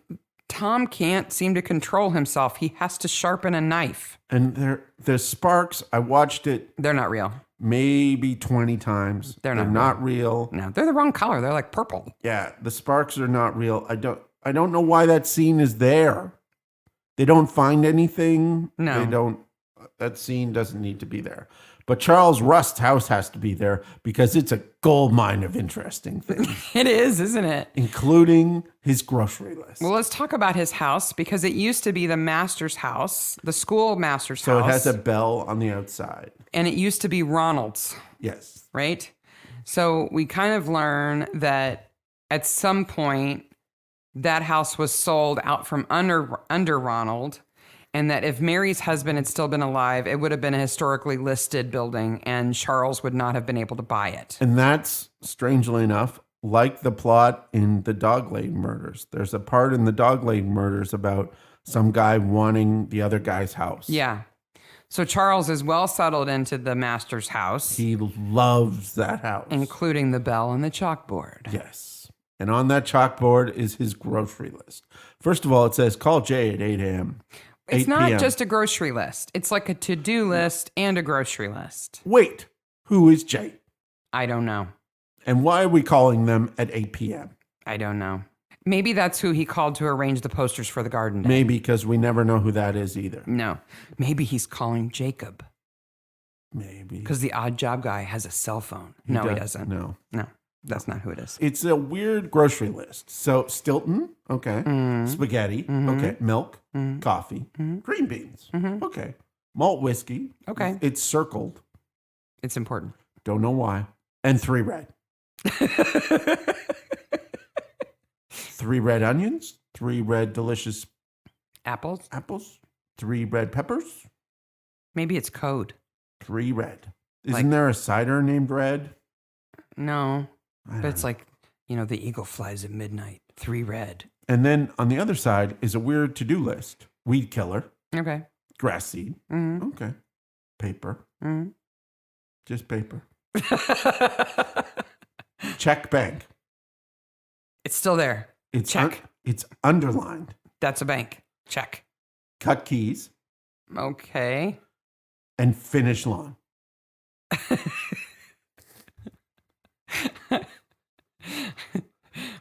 Tom can't seem to control himself. He has to sharpen a knife. And the sparks, I watched it They're not real. maybe 20 times. They're not real. No, they're the wrong color. They're like purple. Yeah, the sparks are not real. I don't know why that scene is there. They don't find anything. No. That scene doesn't need to be there. But Charles Rust's house has to be there because it's a gold mine of interesting things. It is, isn't it? Including his grocery list. Well, let's talk about his house because it used to be the master's house, the school master's So house. it has a bell on the outside. And it used to be Ronald's. Yes. Right? So we kind of learn that at some point that house was sold out from under Ronald, and that if Mary's husband had still been alive, it would have been a historically listed building and Charles would not have been able to buy it. And that's, strangely enough, like the plot in the Dog Lane murders. There's a part in the Dog Lane murders about some guy wanting the other guy's house. Yeah. So Charles is well settled into the master's house. He loves that house. Including the bell and the chalkboard. Yes. And on that chalkboard is his grocery list. First of all, it says, call Jay at 8 a.m. It's 8 not p.m. just a grocery list. It's like a to-do list and a grocery list. Wait, who is Jay? I don't know. And why are we calling them at 8 p.m.? I don't know. Maybe that's who he called to arrange the posters for the garden day. Maybe because we never know who that is either. No. Maybe he's calling Jacob. Maybe. Because the odd job guy has a cell phone. He doesn't. No. No, that's not who it is. It's a weird grocery list. So Stilton, okay. Spaghetti, okay. Milk, coffee, green beans, okay. Malt whiskey, Okay. It's circled. It's important. Don't know why. And 3 red. 3 red onions, 3 red delicious Apples? apples, 3 red peppers, Maybe it's code. 3 red. Isn't there a cider named Red? No. I But don't it's like, the eagle flies at midnight. 3 red. And then on the other side is a weird to-do list. Weed killer, Okay. grass seed, Mm-hmm. okay. Paper, Mm-hmm. just paper. Check bank. It's still there. It's Check. it's underlined. That's a bank. Check. Cut keys Okay. and finish lawn.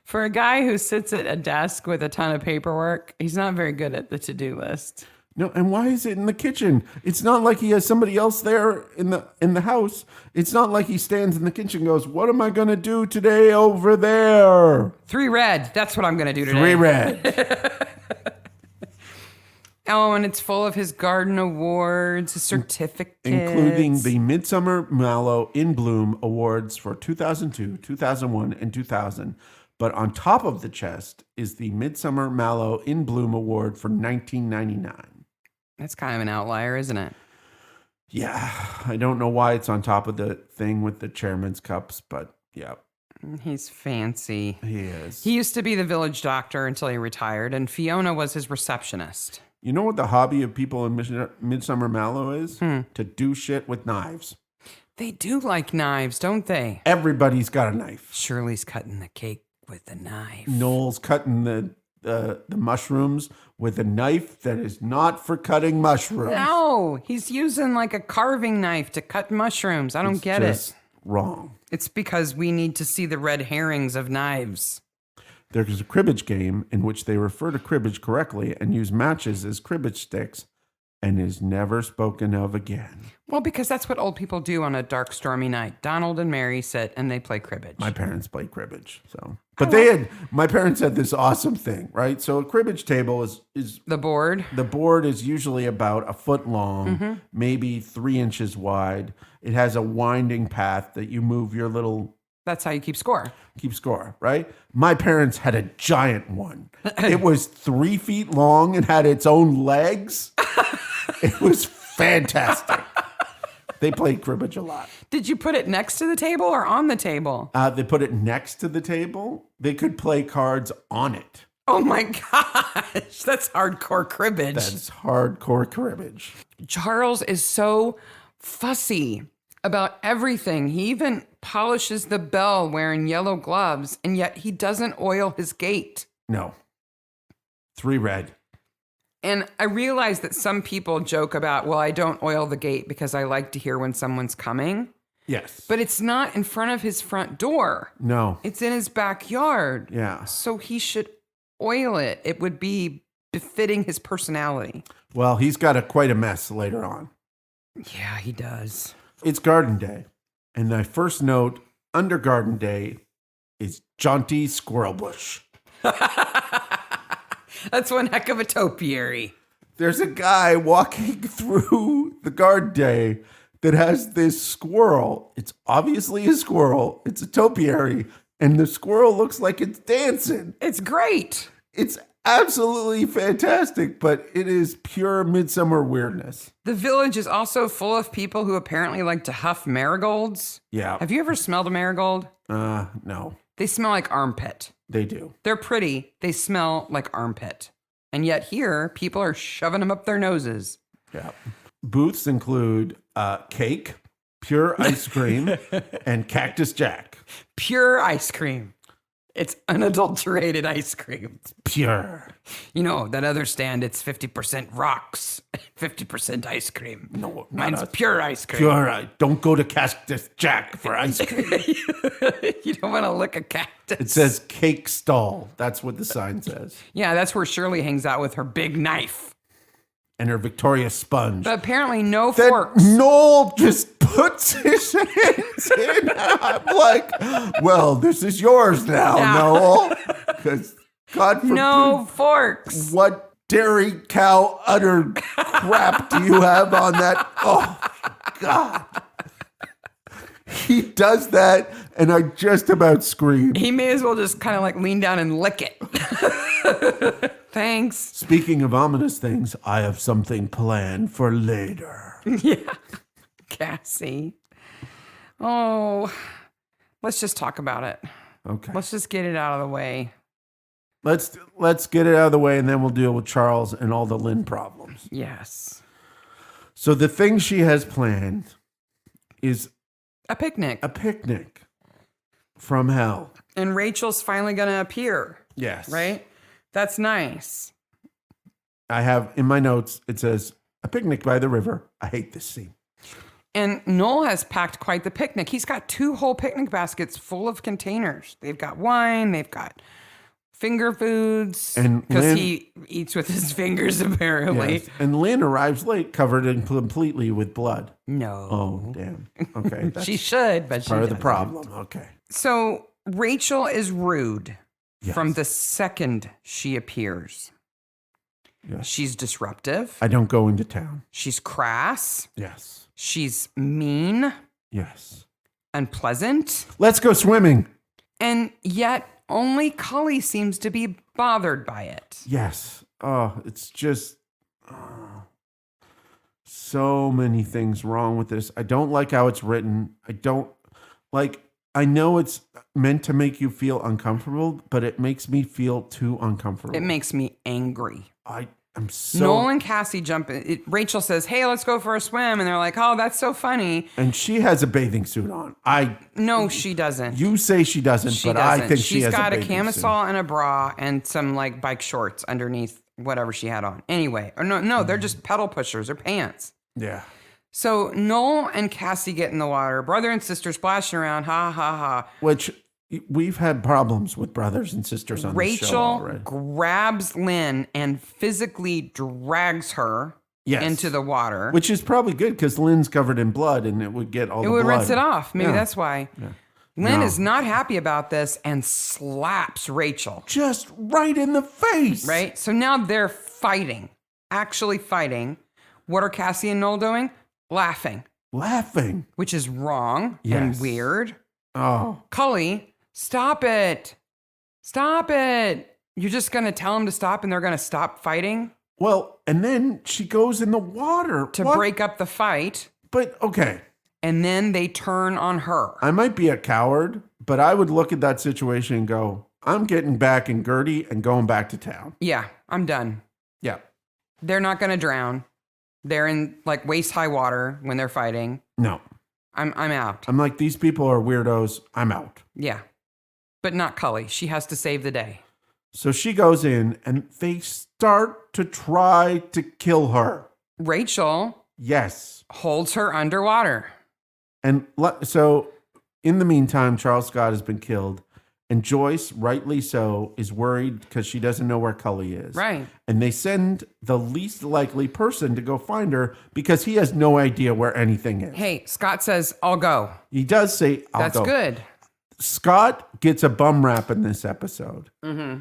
For a guy who sits at a desk with a ton of paperwork, he's not very good at the to-do list. No, and why is it in the kitchen? It's not like he has somebody else there in the house. It's not like he stands in the kitchen and goes, "What am I going to do today over there?" 3 red. That's what I'm going to do today. 3 red. Oh, and it's full of his garden awards, his certificates. Including the Midsomer Mallow in Bloom Awards for 2002, 2001, and 2000. But on top of the chest is the Midsomer Mallow in Bloom Award for 1999. That's kind of an outlier, isn't it? Yeah, I don't know why it's on top of the thing with the chairman's cups, but yeah. He's fancy. He is. He used to be the village doctor until he retired, and Fiona was his receptionist. You know what the hobby of people in Midsomer Mallow is? To do shit with knives. They do like knives, don't they? Everybody's got a knife. Shirley's cutting the cake with a knife. Noel's cutting the mushrooms with a knife that is not for cutting mushrooms. No, he's using like a carving knife to cut mushrooms. I don't get it. Wrong. It's because we need to see the red herrings of knives. There's a cribbage game in which they refer to cribbage correctly and use matches as cribbage sticks and is never spoken of again. Well, because that's what old people do on a dark, stormy night. Donald and Mary sit and they play cribbage. My parents played cribbage, so. But my parents had this awesome thing, right? So a cribbage table is the board. The board is usually about a foot long, maybe 3 inches wide. It has a winding path that you move your little. That's how you keep score. Right? My parents had a giant one. It was 3 feet long and had its own legs. It was fantastic. They played cribbage a lot. Did you put it next to the table or on the table? They put it next to the table. They could play cards on it. Oh my gosh, that's hardcore cribbage. That's hardcore cribbage. Charles is so fussy about everything. He even polishes the bell wearing yellow gloves, and yet he doesn't oil his gate. No. 3 red. And I realize that some people joke about, well, I don't oil the gate because I like to hear when someone's coming. Yes. But it's not in front of his front door. No. It's in his backyard. Yeah. So he should oil it. It would be befitting his personality. Well, he's got quite a mess later on. Yeah, he does. It's Garden Day. And my first note under Garden Day is jaunty squirrel bush. That's one heck of a topiary. There's a guy walking through the Garden Day that has this squirrel. It's obviously a squirrel. It's a topiary. And the squirrel looks like it's dancing. It's great. It's absolutely fantastic, but it is pure midsummer weirdness. The village is also full of people who apparently like to huff marigolds. Yeah. Have you ever smelled a marigold? No. They smell like armpit. They do. They're pretty. They smell like armpit. And yet here, people are shoving them up their noses. Yeah. Booths include cake, pure ice cream, and Cactus Jack. Pure ice cream. It's unadulterated ice cream. It's pure. You know, that other stand, it's 50% rocks, 50% ice cream. No, mine's pure ice cream. Pure. Don't go to Cactus Jack for ice cream. You don't want to lick a cactus. It says cake stall. That's what the sign says. Yeah, that's where Shirley hangs out with her big knife. And her Victoria sponge. But apparently no forks. Noel just puts his hands in. I'm like, well, this is yours now, Noel. Because God forbid. No forks. What dairy cow utter crap do you have on that? Oh, God. He does that, and I just about scream. He may as well just kind of like lean down and lick it. Thanks. Speaking of ominous things, I have something planned for later. Yeah. Cassie. Oh, let's just talk about it. Okay. Let's just get it out of the way. Let's get it out of the way, and then we'll deal with Charles and all the Lynn problems. Yes. So the thing she has planned is a picnic. A picnic from hell. And Rachel's finally going to appear. Yes. Right? That's nice. I have in my notes, it says, a picnic by the river. I hate this scene. And Noel has packed quite the picnic. He's got 2 whole picnic baskets full of containers. They've got wine. They've got finger foods. Because he eats with his fingers, apparently. Yes. And Lynn arrives late, covered in completely with blood. No. Oh, damn. Okay. She should, but she part of the doesn't. problem. Okay. So Rachel is rude. Yes. From the second she appears. Yes. She's disruptive. I don't go into town. She's crass. Yes. She's mean. Yes. Unpleasant. Let's go swimming. And yet only Cully seems to be bothered by it. Yes. Oh, it's just so many things wrong with this. I don't like how it's written. I know it's meant to make you feel uncomfortable, but it makes me feel too uncomfortable. It makes me angry. I'm so... Noel and Cassie jump in. Rachel says, hey, let's go for a swim. And they're like, oh, that's so funny. And she has a bathing suit on. No, she doesn't. You say she doesn't, but I think she has a bathing suit. She's got a camisole and a bra and some like bike shorts underneath whatever she had on. Anyway, or no, they're just pedal pushers or pants. Yeah. So Noel and Cassie get in the water, brother and sister splashing around, ha, ha, ha. Which we've had problems with brothers and sisters on the show already. Rachel grabs Lynn and physically drags her into the water. Which is probably good because Lynn's covered in blood and it would get all the blood. It would rinse it off. Maybe that's why. Yeah. Lynn is not happy about this and slaps Rachel. Just right in the face. Right? So now they're fighting, actually fighting. What are Cassie and Noel doing? Laughing. Which is wrong and weird. Oh. Cully, stop it. Stop it. You're just going to tell them to stop and they're going to stop fighting? Well, and then she goes in the water. To break up the fight. But, okay. And then they turn on her. I might be a coward, but I would look at that situation and go, I'm getting back in Gertie and going back to town. Yeah, I'm done. Yeah. They're not going to drown. They're in like waist high water when they're fighting. No. I'm out. I'm like, these people are weirdos. I'm out. Yeah. But not Cully. She has to save the day. So she goes in and they start to try to kill her. Rachel. Yes. Holds her underwater. And so in the meantime, Charles Scott has been killed. And Joyce, rightly so, is worried because she doesn't know where Cully is. Right. And they send the least likely person to go find her because he has no idea where anything is. Hey, Scott says, I'll go. He does say, I'll go. That's good. Scott gets a bum rap in this episode. Mm-hmm.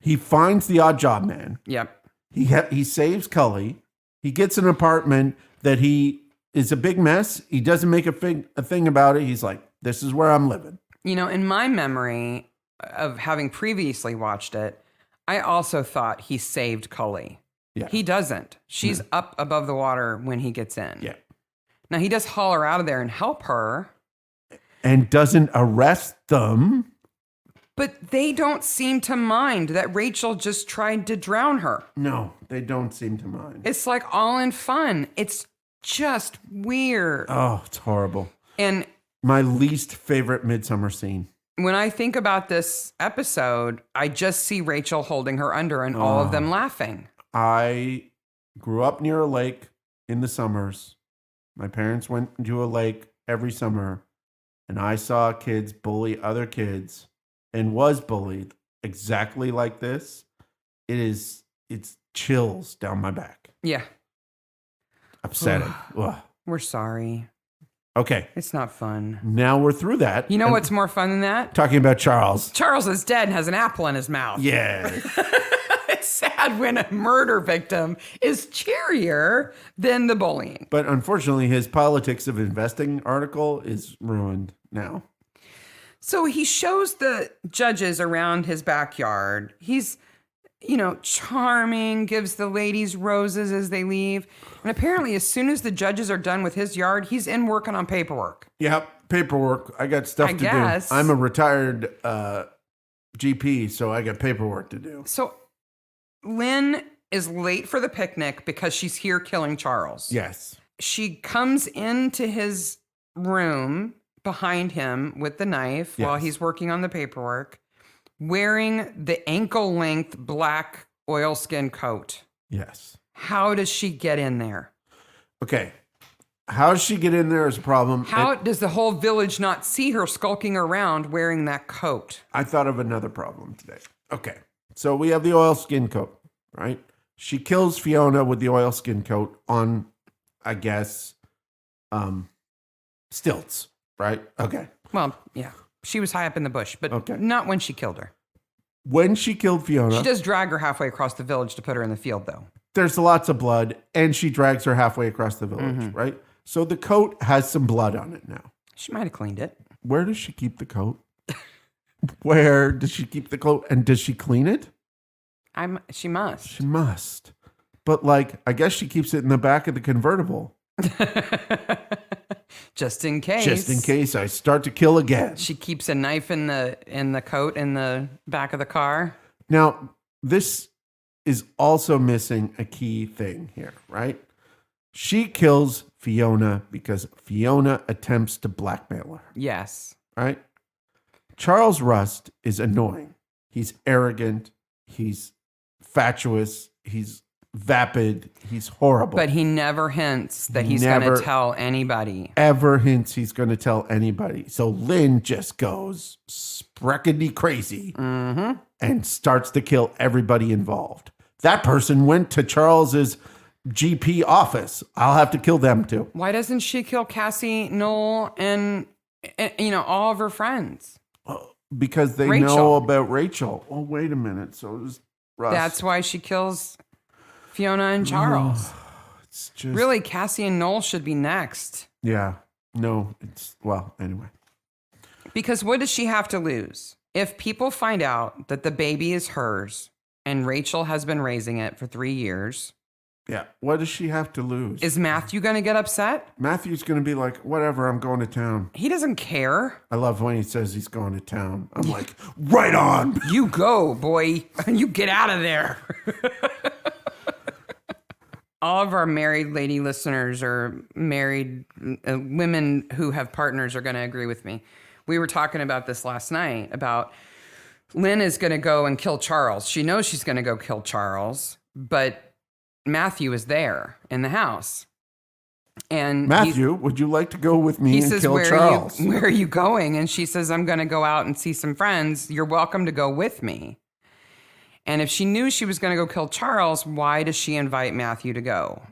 He finds the odd job man. Yep. He saves Cully. He gets an apartment that he is a big mess. He doesn't make a thing about it. He's like, this is where I'm living. You know, in my memory of having previously watched it, I also thought he saved Cully. Yeah. He doesn't. She's up above the water when he gets in. Yeah. Now, he does haul her out of there and help her. And doesn't arrest them. But they don't seem to mind that Rachel just tried to drown her. No, they don't seem to mind. It's like all in fun. It's just weird. Oh, it's horrible. And my least favorite Midsomer scene. When I think about this episode, I just see Rachel holding her under and all of them laughing. I grew up near a lake in the summers. My parents went to a lake every summer, and I saw kids bully other kids and was bullied exactly like this. It's chills down my back. Yeah. Upsetting. We're sorry. Okay. It's not fun. Now we're through that. You know what's more fun than that? Talking about Charles. Charles is dead and has an apple in his mouth. Yeah. It's sad when a murder victim is cheerier than the bullying. But unfortunately, his politics of investing article is ruined now. So he shows the judges around his backyard. He's, charming, gives the ladies roses as they leave. And apparently, as soon as the judges are done with his yard, he's in working on paperwork. Yep, paperwork. I got stuff to do. I'm a retired GP, so I got paperwork to do. So Lynn is late for the picnic because she's here killing Charles. Yes. She comes into his room behind him with the knife while he's working on the paperwork, wearing the ankle-length black oilskin coat. Yes. How does she get in there? Okay. How does she get in there is a problem. How does the whole village not see her skulking around wearing that coat? I thought of another problem today. Okay. So we have the oilskin coat, right? She kills Fiona with the oilskin coat on, I guess, stilts, right? Okay. Well, yeah. She was high up in the bush, but not when she killed her. when she killed Fiona, She does drag her halfway across the village to put her in the field, though. there's lots of blood, and she drags her halfway across the village, right? So the coat has some blood on it now. She might have cleaned it. Where does she keep the coat? Where does she keep the coat? And does she clean it? She must. She must. But like, I guess she keeps it in the back of the convertible. Just in case. Just in case I start to kill again. She keeps a knife in the coat in the back of the car. Now, this is also missing a key thing here, right? She kills Fiona because Fiona attempts to blackmail her, Yes. right? Charles Rust is annoying. He's arrogant. He's fatuous. He's vapid. He's horrible. But he never hints that he's going to tell anybody. Ever hints he's going to tell anybody. So Lynn just goes spreckedy crazy and starts to kill everybody involved. That person went to Charles's GP office. I'll have to kill them too. Why doesn't she kill Cassie, Noel, and all of her friends? Because they Rachel. know about Rachel. Oh, wait a minute. So does Russ. That's why she kills Fiona and Charles. It's just Really, Cassie and Noel should be next. Yeah. No, well, anyway. Because what does she have to lose? If people find out that the baby is hers and Rachel has been raising it for 3 years, Yeah. What does she have to lose? is Matthew going to get upset? Matthew's going to be like, whatever, I'm going to town. He doesn't care. I love when he says he's going to town. I'm like, right on. You go, boy. You get out of there. All of our married lady listeners or married women who have partners are going to agree with me. We were talking about this last night about Lynn is going to go and kill Charles. She knows she's going to go kill Charles, but Matthew is there in the house. And Matthew, would you like to go with me and kill Charles? Where are you going? And she says, I'm going to go out and see some friends. You're welcome to go with me. And if she knew she was going to go kill Charles, why does she invite Matthew to go?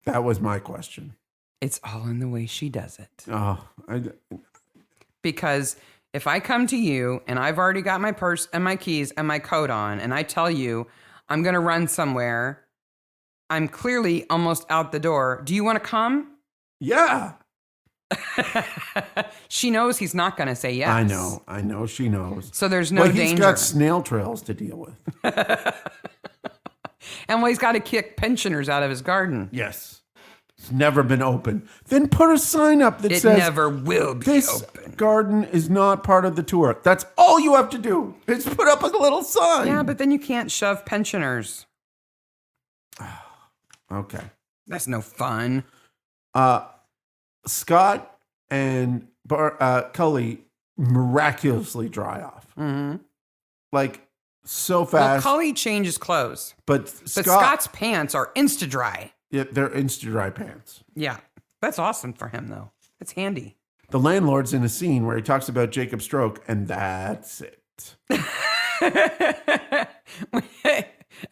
That was my question. It's all in the way she does it. Oh, Because if I come to you and I've already got my purse and my keys and my coat on, and I tell you I'm going to run somewhere, I'm clearly almost out the door. Do you want to come? yeah. She knows he's not going to say yes. I know. She knows. So there's no danger. He's got snail trails to deal with. And he's got to kick pensioners out of his garden. Yes. It's never been open. Then put a sign up that It says, never will be this open. garden is not part of the tour. That's all you have to do is put up a little sign. Yeah, but then you can't shove pensioners. Okay. That's no fun. Scott and Cully miraculously dry off. Mm-hmm. Like, so Well, fast. Cully changes clothes. but Scott's pants are insta-dry. Yeah, they're insta-dry pants. Yeah. That's awesome for him, though. It's handy. The landlord's in a scene where he talks about Jacob's stroke, and that's it.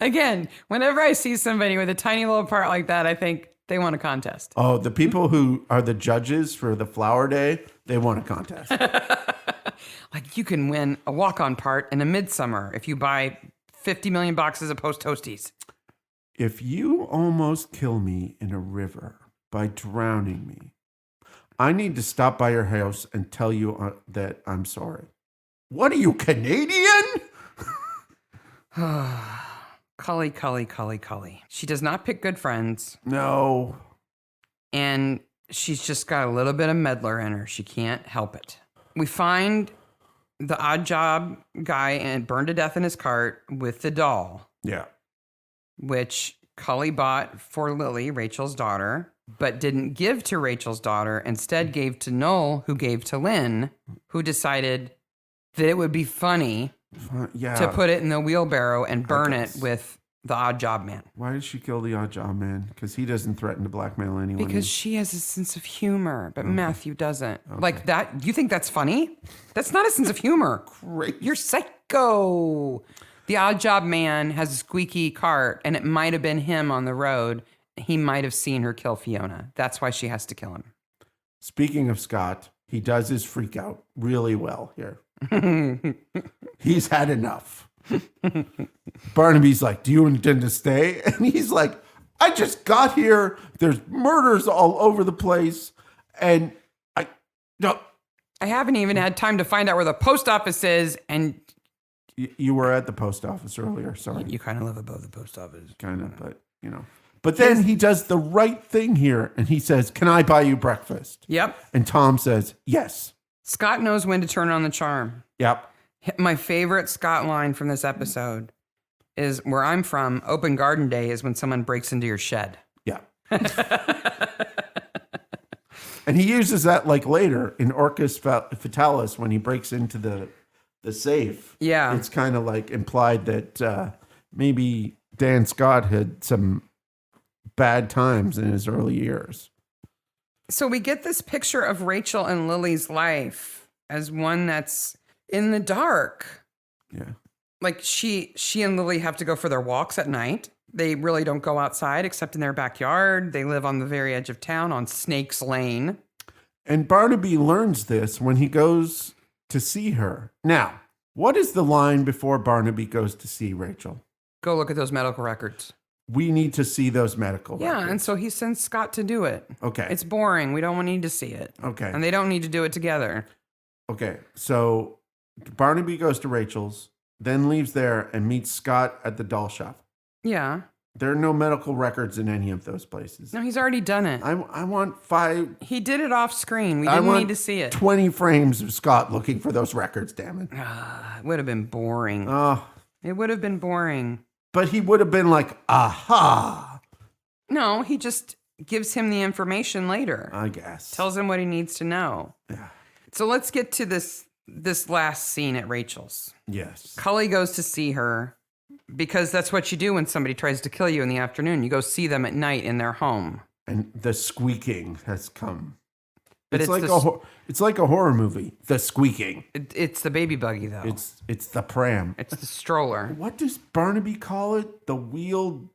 Again, whenever I see somebody with a tiny little part like that, I think they want a contest. Oh, the people who are the judges for the flower day, they want a contest. Like, you can win a walk-on part in a Midsomer if you buy 50 million boxes of Post Toasties. If you almost kill me in a river by drowning me, I need to stop by your house and tell you that I'm sorry. What are you, Canadian? Cully. She does not pick good friends. No. And she's just got a little bit of meddler in her. She can't help it. We find the odd job guy and burned to death in his cart with the doll, Yeah. which Cully bought for Lily, Rachel's daughter, but didn't give to Rachel's daughter. Instead gave to Noel, who gave to Lynn, who decided that it would be funny to put it in the wheelbarrow and burn it with the odd job man. Why did she kill the odd job man? Because he doesn't threaten to blackmail anyone. Because she has a sense of humor, but Matthew doesn't. Like that, you think that's funny? That's not a sense of humor. Great. You're psycho. The odd job man has a squeaky cart, and it might have been him on the road. He might have seen her kill Fiona. That's why she has to kill him. Speaking of Scott, he does his freak out really well here. He's had enough. Barnaby's like, do you intend to stay? And he's like, I just got here. There's murders all over the place. And no. I haven't even had time to find out where the post office is. And you were at the post office earlier. Sorry. You kind of live above the post office. Kind of, but you know. But then he does the right thing here. And he says, can I buy you breakfast? Yep. And Tom says, yes. Scott knows when to turn on the charm. Yep. My favorite Scott line from this episode is, where I'm from, open garden day is when someone breaks into your shed. Yeah. And he uses that like later in Orcus Fatalis when he breaks into the safe. Yeah. It's kind of like implied that maybe Dan Scott had some bad times in his early years. So we get this picture of Rachel and Lily's life as one that's in the dark. Yeah. Like she and Lily have to go for their walks at night. They really don't go outside except in their backyard. They live on the very edge of town on Snake's Lane. And Barnaby learns this when he goes to see her. Now, what is the line before Barnaby goes to see Rachel? Go look at those medical records. We need to see those medical Yeah, records. and so he sends Scott to do it. Okay. It's boring. We don't need to see it. Okay. And they don't need to do it together. Okay. So Barnaby goes to Rachel's, then leaves there and meets Scott at the doll shop. Yeah. There are no medical records in any of those places. No, he's already done it. I want 5. He did it off screen. We didn't need to see it. 20 frames of Scott looking for those records, damn it. It would have been boring. Oh. It would have been boring. But he would have been like, aha. No, he just gives him the information later. I guess. Tells him what he needs to know. Yeah. So let's get to this last scene at Rachel's. Yes. Cully goes to see her because that's what you do when somebody tries to kill you in the afternoon. You go see them at night in their home. And the squeaking has come. But it's like a horror movie. The squeaking. It's the baby buggy, though. It's the pram. It's the stroller. What does Barnaby call it? The wheeled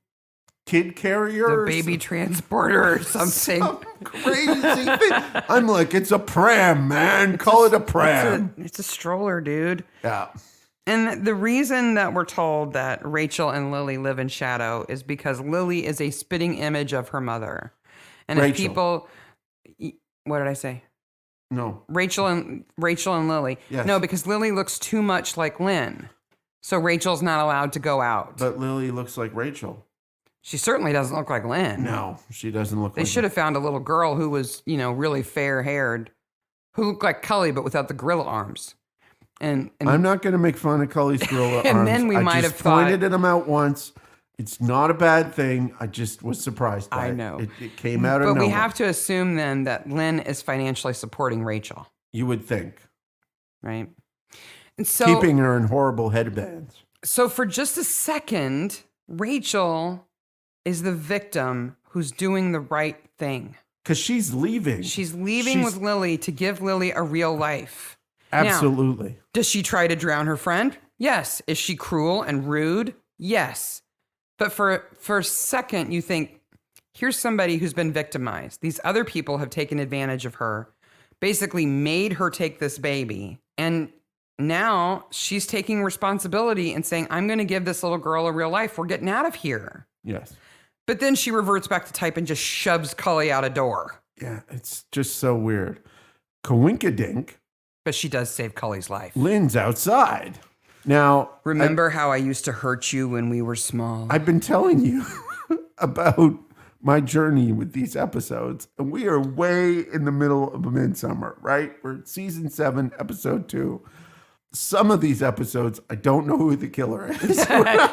kid carrier? The baby transporter or something. Some crazy thing. I'm like, it's a pram, man. Call it a pram. It's a stroller, dude. Yeah. And the reason that we're told that Rachel and Lily live in shadow is because Lily is a spitting image of her mother. And if people... What did I say? No. Rachel and Lily. Yes. No, because Lily looks too much like Lynn. So Rachel's not allowed to go out. But Lily looks like Rachel. She certainly doesn't look like Lynn. No, she doesn't look like They should have found a little girl who was, really fair-haired, who looked like Cully but without the gorilla arms. And I'm not going to make fun of Cully's gorilla arms. And then we might have thought... pointed at them out once. It's not a bad thing. I just was surprised by it. I know. It came out of nowhere. But we have to assume then that Lynn is financially supporting Rachel. You would think. Right? And so, keeping her in horrible headbands. So for just a second, Rachel is the victim who's doing the right thing. Because she's leaving. She's leaving with Lily to give Lily a real life. Absolutely. Now, does she try to drown her friend? Yes. Is she cruel and rude? Yes. But for a second, you think, here's somebody who's been victimized. These other people have taken advantage of her, basically made her take this baby. And now she's taking responsibility and saying, I'm going to give this little girl a real life. We're getting out of here. Yes. But then she reverts back to type and just shoves Cully out a door. Yeah, it's just so weird. Coinkadink. But she does save Cully's life. Lynn's outside. Now, remember how I used to hurt you when we were small? I've been telling you about my journey with these episodes, and we are way in the middle of a Midsomer, right? We're at season 7, episode 2. Some of these episodes, I don't know who the killer is.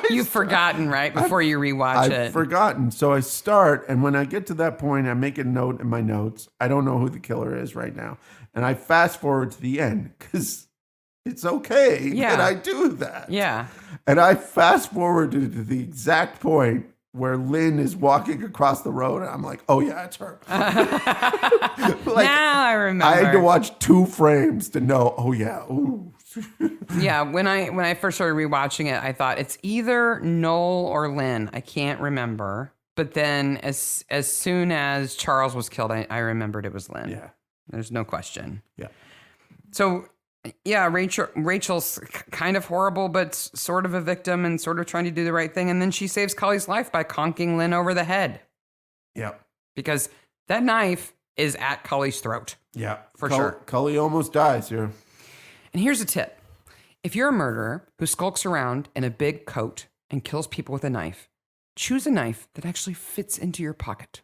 You've forgotten, right? Before you rewatch it. I've forgotten. So I start, and when I get to that point, I make a note in my notes. I don't know who the killer is right now. And I fast forward to the end, because it's okay that I do that. Yeah. And I fast forwarded to the exact point where Lynn is walking across the road, and I'm like, oh yeah, it's her. Now I remember. I had to watch 2 frames to know, oh yeah, ooh. Yeah, when I first started rewatching it, I thought it's either Noel or Lynn. I can't remember. But then as soon as Charles was killed, I remembered it was Lynn. Yeah. There's no question. Yeah. So Yeah, Rachel's kind of horrible, but sort of a victim and sort of trying to do the right thing. And then she saves Cully's life by conking Lynn over the head. Yep. Because that knife is at Cully's throat. Yeah. For sure. Cully almost dies here. And here's a tip. If you're a murderer who skulks around in a big coat and kills people with a knife, choose a knife that actually fits into your pocket.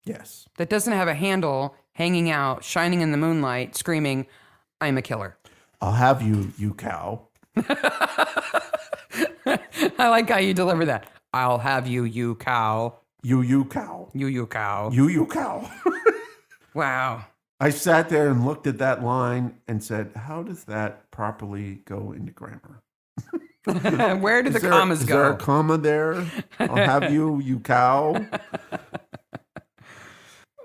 Yes. That doesn't have a handle hanging out, shining in the moonlight, screaming, I'm a killer. I'll have you, you cow. I like how you deliver that. I'll have you, you cow. You cow. You cow. You cow. Wow. I sat there and looked at that line and said, how does that properly go into grammar? Where do the commas go? Is there a comma there? I'll have you, you cow.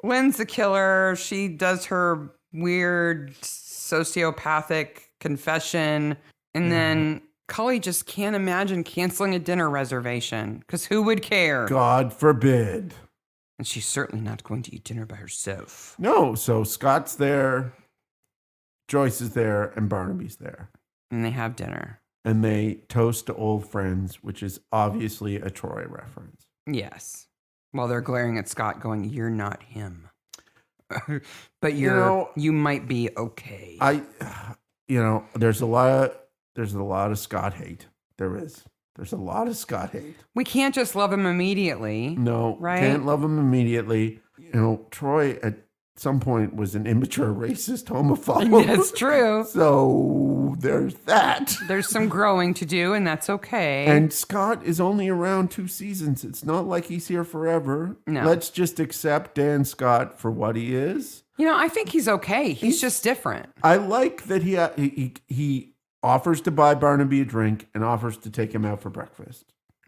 Lynn's the killer. She does her weird sociopathic confession. And then Cully just can't imagine canceling a dinner reservation because who would care? God forbid. And she's certainly not going to eat dinner by herself. No, so Scott's there, Joyce is there, and Barnaby's there. And they have dinner. And they toast to old friends, which is obviously a Troy reference. Yes. While they're glaring at Scott going, you're not him. But you might be okay. There's a lot of Scott hate. There's a lot of Scott hate. We can't just love him immediately. No, right? Can't love him immediately. Troy at some point was an immature racist homophobe. That's true. So there's that. There's some growing to do, and that's okay. And Scott is only around 2 seasons. It's not like he's here forever. No. Let's just accept Dan Scott for what he is. I think he's okay. He's just different. I like that he offers to buy Barnaby a drink and offers to take him out for breakfast.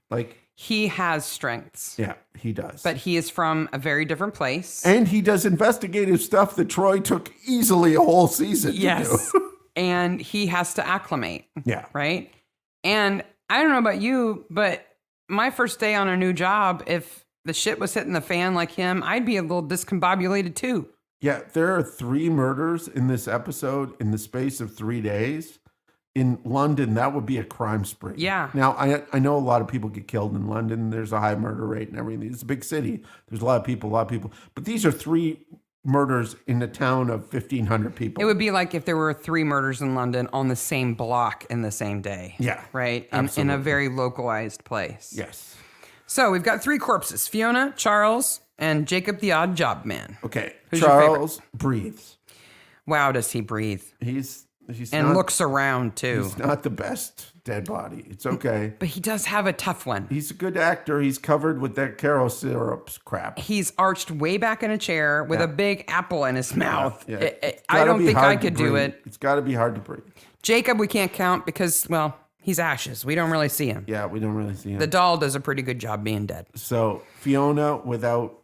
Like, he has strengths. Yeah, he does. But he is from a very different place. And he does investigative stuff that Troy took easily a whole season to do. And he has to acclimate. Yeah. Right? And I don't know about you, but my first day on a new job, if the shit was hitting the fan like him, I'd be a little discombobulated too. Yeah, there are 3 murders in this episode in the space of 3 days. In London, that would be a crime spree. Yeah. Now, I know a lot of people get killed in London. There's a high murder rate and everything. It's a big city. There's a lot of people. But these are 3 murders in a town of 1,500 people. It would be like if there were 3 murders in London on the same block in the same day. Yeah. Right? In a very localized place. Yes. So we've got 3 corpses, Fiona, Charles, and Jacob the odd job man. Okay. Who's Charles breathes. Wow, does he breathe? He's and looks around too. He's not the best dead body. It's okay. But he does have a tough one. He's a good actor. He's covered with that Caro syrup crap. He's arched way back in a chair with a big apple in his mouth. Yeah. I don't think I could do it. It's got to be hard to breathe. Jacob, we can't count because, well, he's ashes. We don't really see him. Yeah, we don't really see him. The doll does a pretty good job being dead. So Fiona without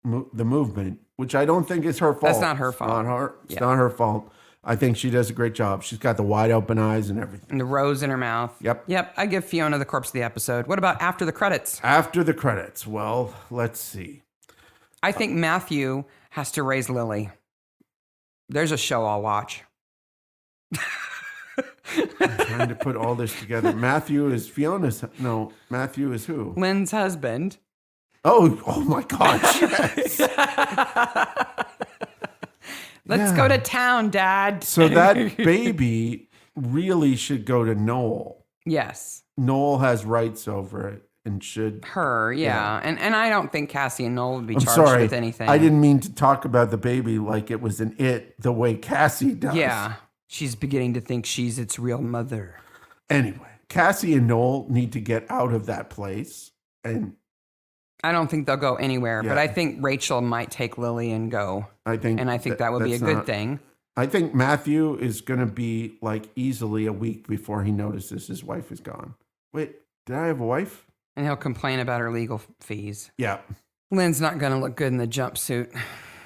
the movement, which I don't think is her fault. That's not her fault. It's not her fault. I think she does a great job. She's got the wide open eyes and everything. And the rose in her mouth. Yep. I give Fiona the corpse of the episode. What about after the credits? After the credits. Well, let's see. I think Matthew has to raise Lily. There's a show I'll watch. I'm trying to put all this together. Matthew is Fiona's. No, Matthew is who? Lynn's husband. Oh my gosh. Yes. Let's go to town, Dad. So that baby really should go to Noel. Yes. Noel has rights over it and should. Her, yeah. And I don't think Cassie and Noel would be charged with anything. I didn't mean to talk about the baby like it was the way Cassie does. Yeah. She's beginning to think she's its real mother. Anyway, Cassie and Noel need to get out of that place. And I don't think they'll go anywhere, but I think Rachel might take Lily and go. I think that would be a good thing. I think Matthew is going to be like easily a week before he notices his wife is gone. Wait, did I have a wife? And he'll complain about her legal fees. Yeah. Lynn's not going to look good in the jumpsuit.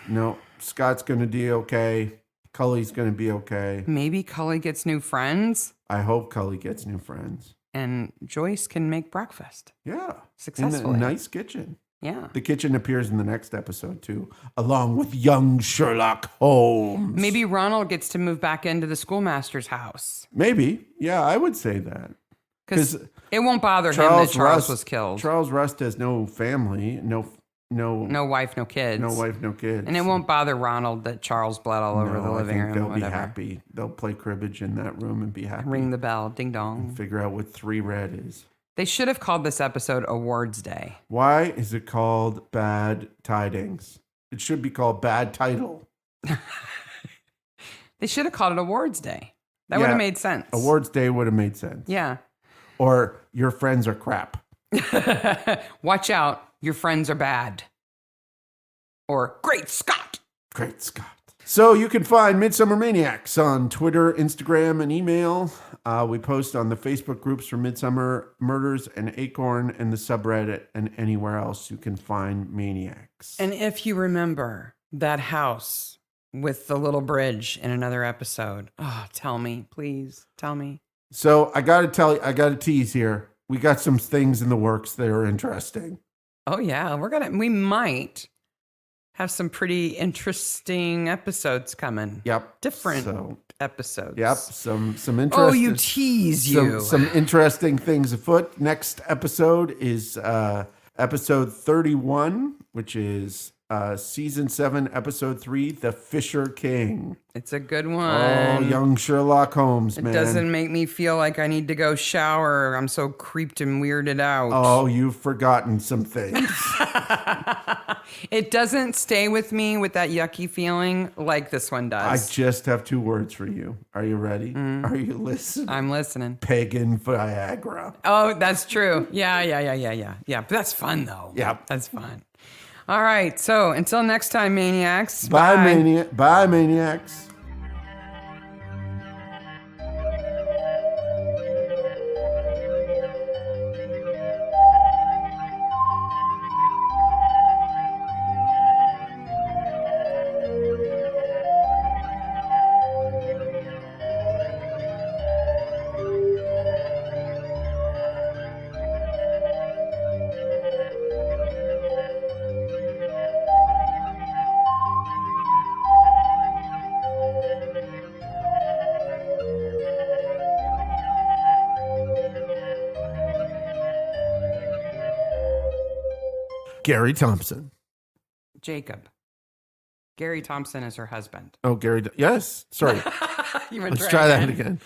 No, Scott's going to do okay. Cully's going to be okay. Maybe Cully gets new friends. I hope Cully gets new friends. And Joyce can make breakfast. Yeah. Successfully. In a nice kitchen. Yeah. The kitchen appears in the next episode, too, along with young Sherlock Holmes. Maybe Ronald gets to move back into the schoolmaster's house. Maybe. Yeah, I would say that. Because it won't bother him that Charles was killed. Charles Rust has no family, no wife, no kids. No wife, no kids. And it won't bother Ronald that Charles bled all over the living room. They'll or be whatever. happy. They'll play cribbage in that room and be happy. Ring the bell, ding dong. Figure out what 3 red is. They should have called this episode Awards Day. Why is it called Bad Tidings? It should be called Bad Title. They should have called it Awards Day. That would have made sense. Awards Day would have made sense. Yeah. Or your friends are crap. Watch out, your friends are bad. Or Great Scott. Great Scott. So you can find Midsomer Maniacs on Twitter, Instagram, and email. We post on the Facebook groups for Midsomer Murders and Acorn and the subreddit and anywhere else you can find Maniacs. And if you remember that house with the little bridge in another episode, tell me, please, tell me. So I got to tease here. We got some things in the works that are interesting. Oh yeah, we might have some pretty interesting episodes coming. Yep. Different episodes. Yep. Some interesting. Oh, you tease you. Some interesting things afoot. Next episode is episode 31, which is season 7, episode 3, The Fisher King. It's a good one. Oh, young Sherlock Holmes, man. It doesn't make me feel like I need to go shower. I'm so creeped and weirded out. Oh, you've forgotten some things. It doesn't stay with me with that yucky feeling like this one does. I just have 2 words for you. Are you ready? Are you listening? I'm listening. Pagan Viagra. Oh, that's true. Yeah. But that's fun, though. Yeah. That's fun. All right. So until next time, Maniacs. Bye. Bye, Maniacs. Gary Thompson. Jacob. Gary Thompson is her husband. Oh, Gary. Yes. Sorry. You Let's try that again.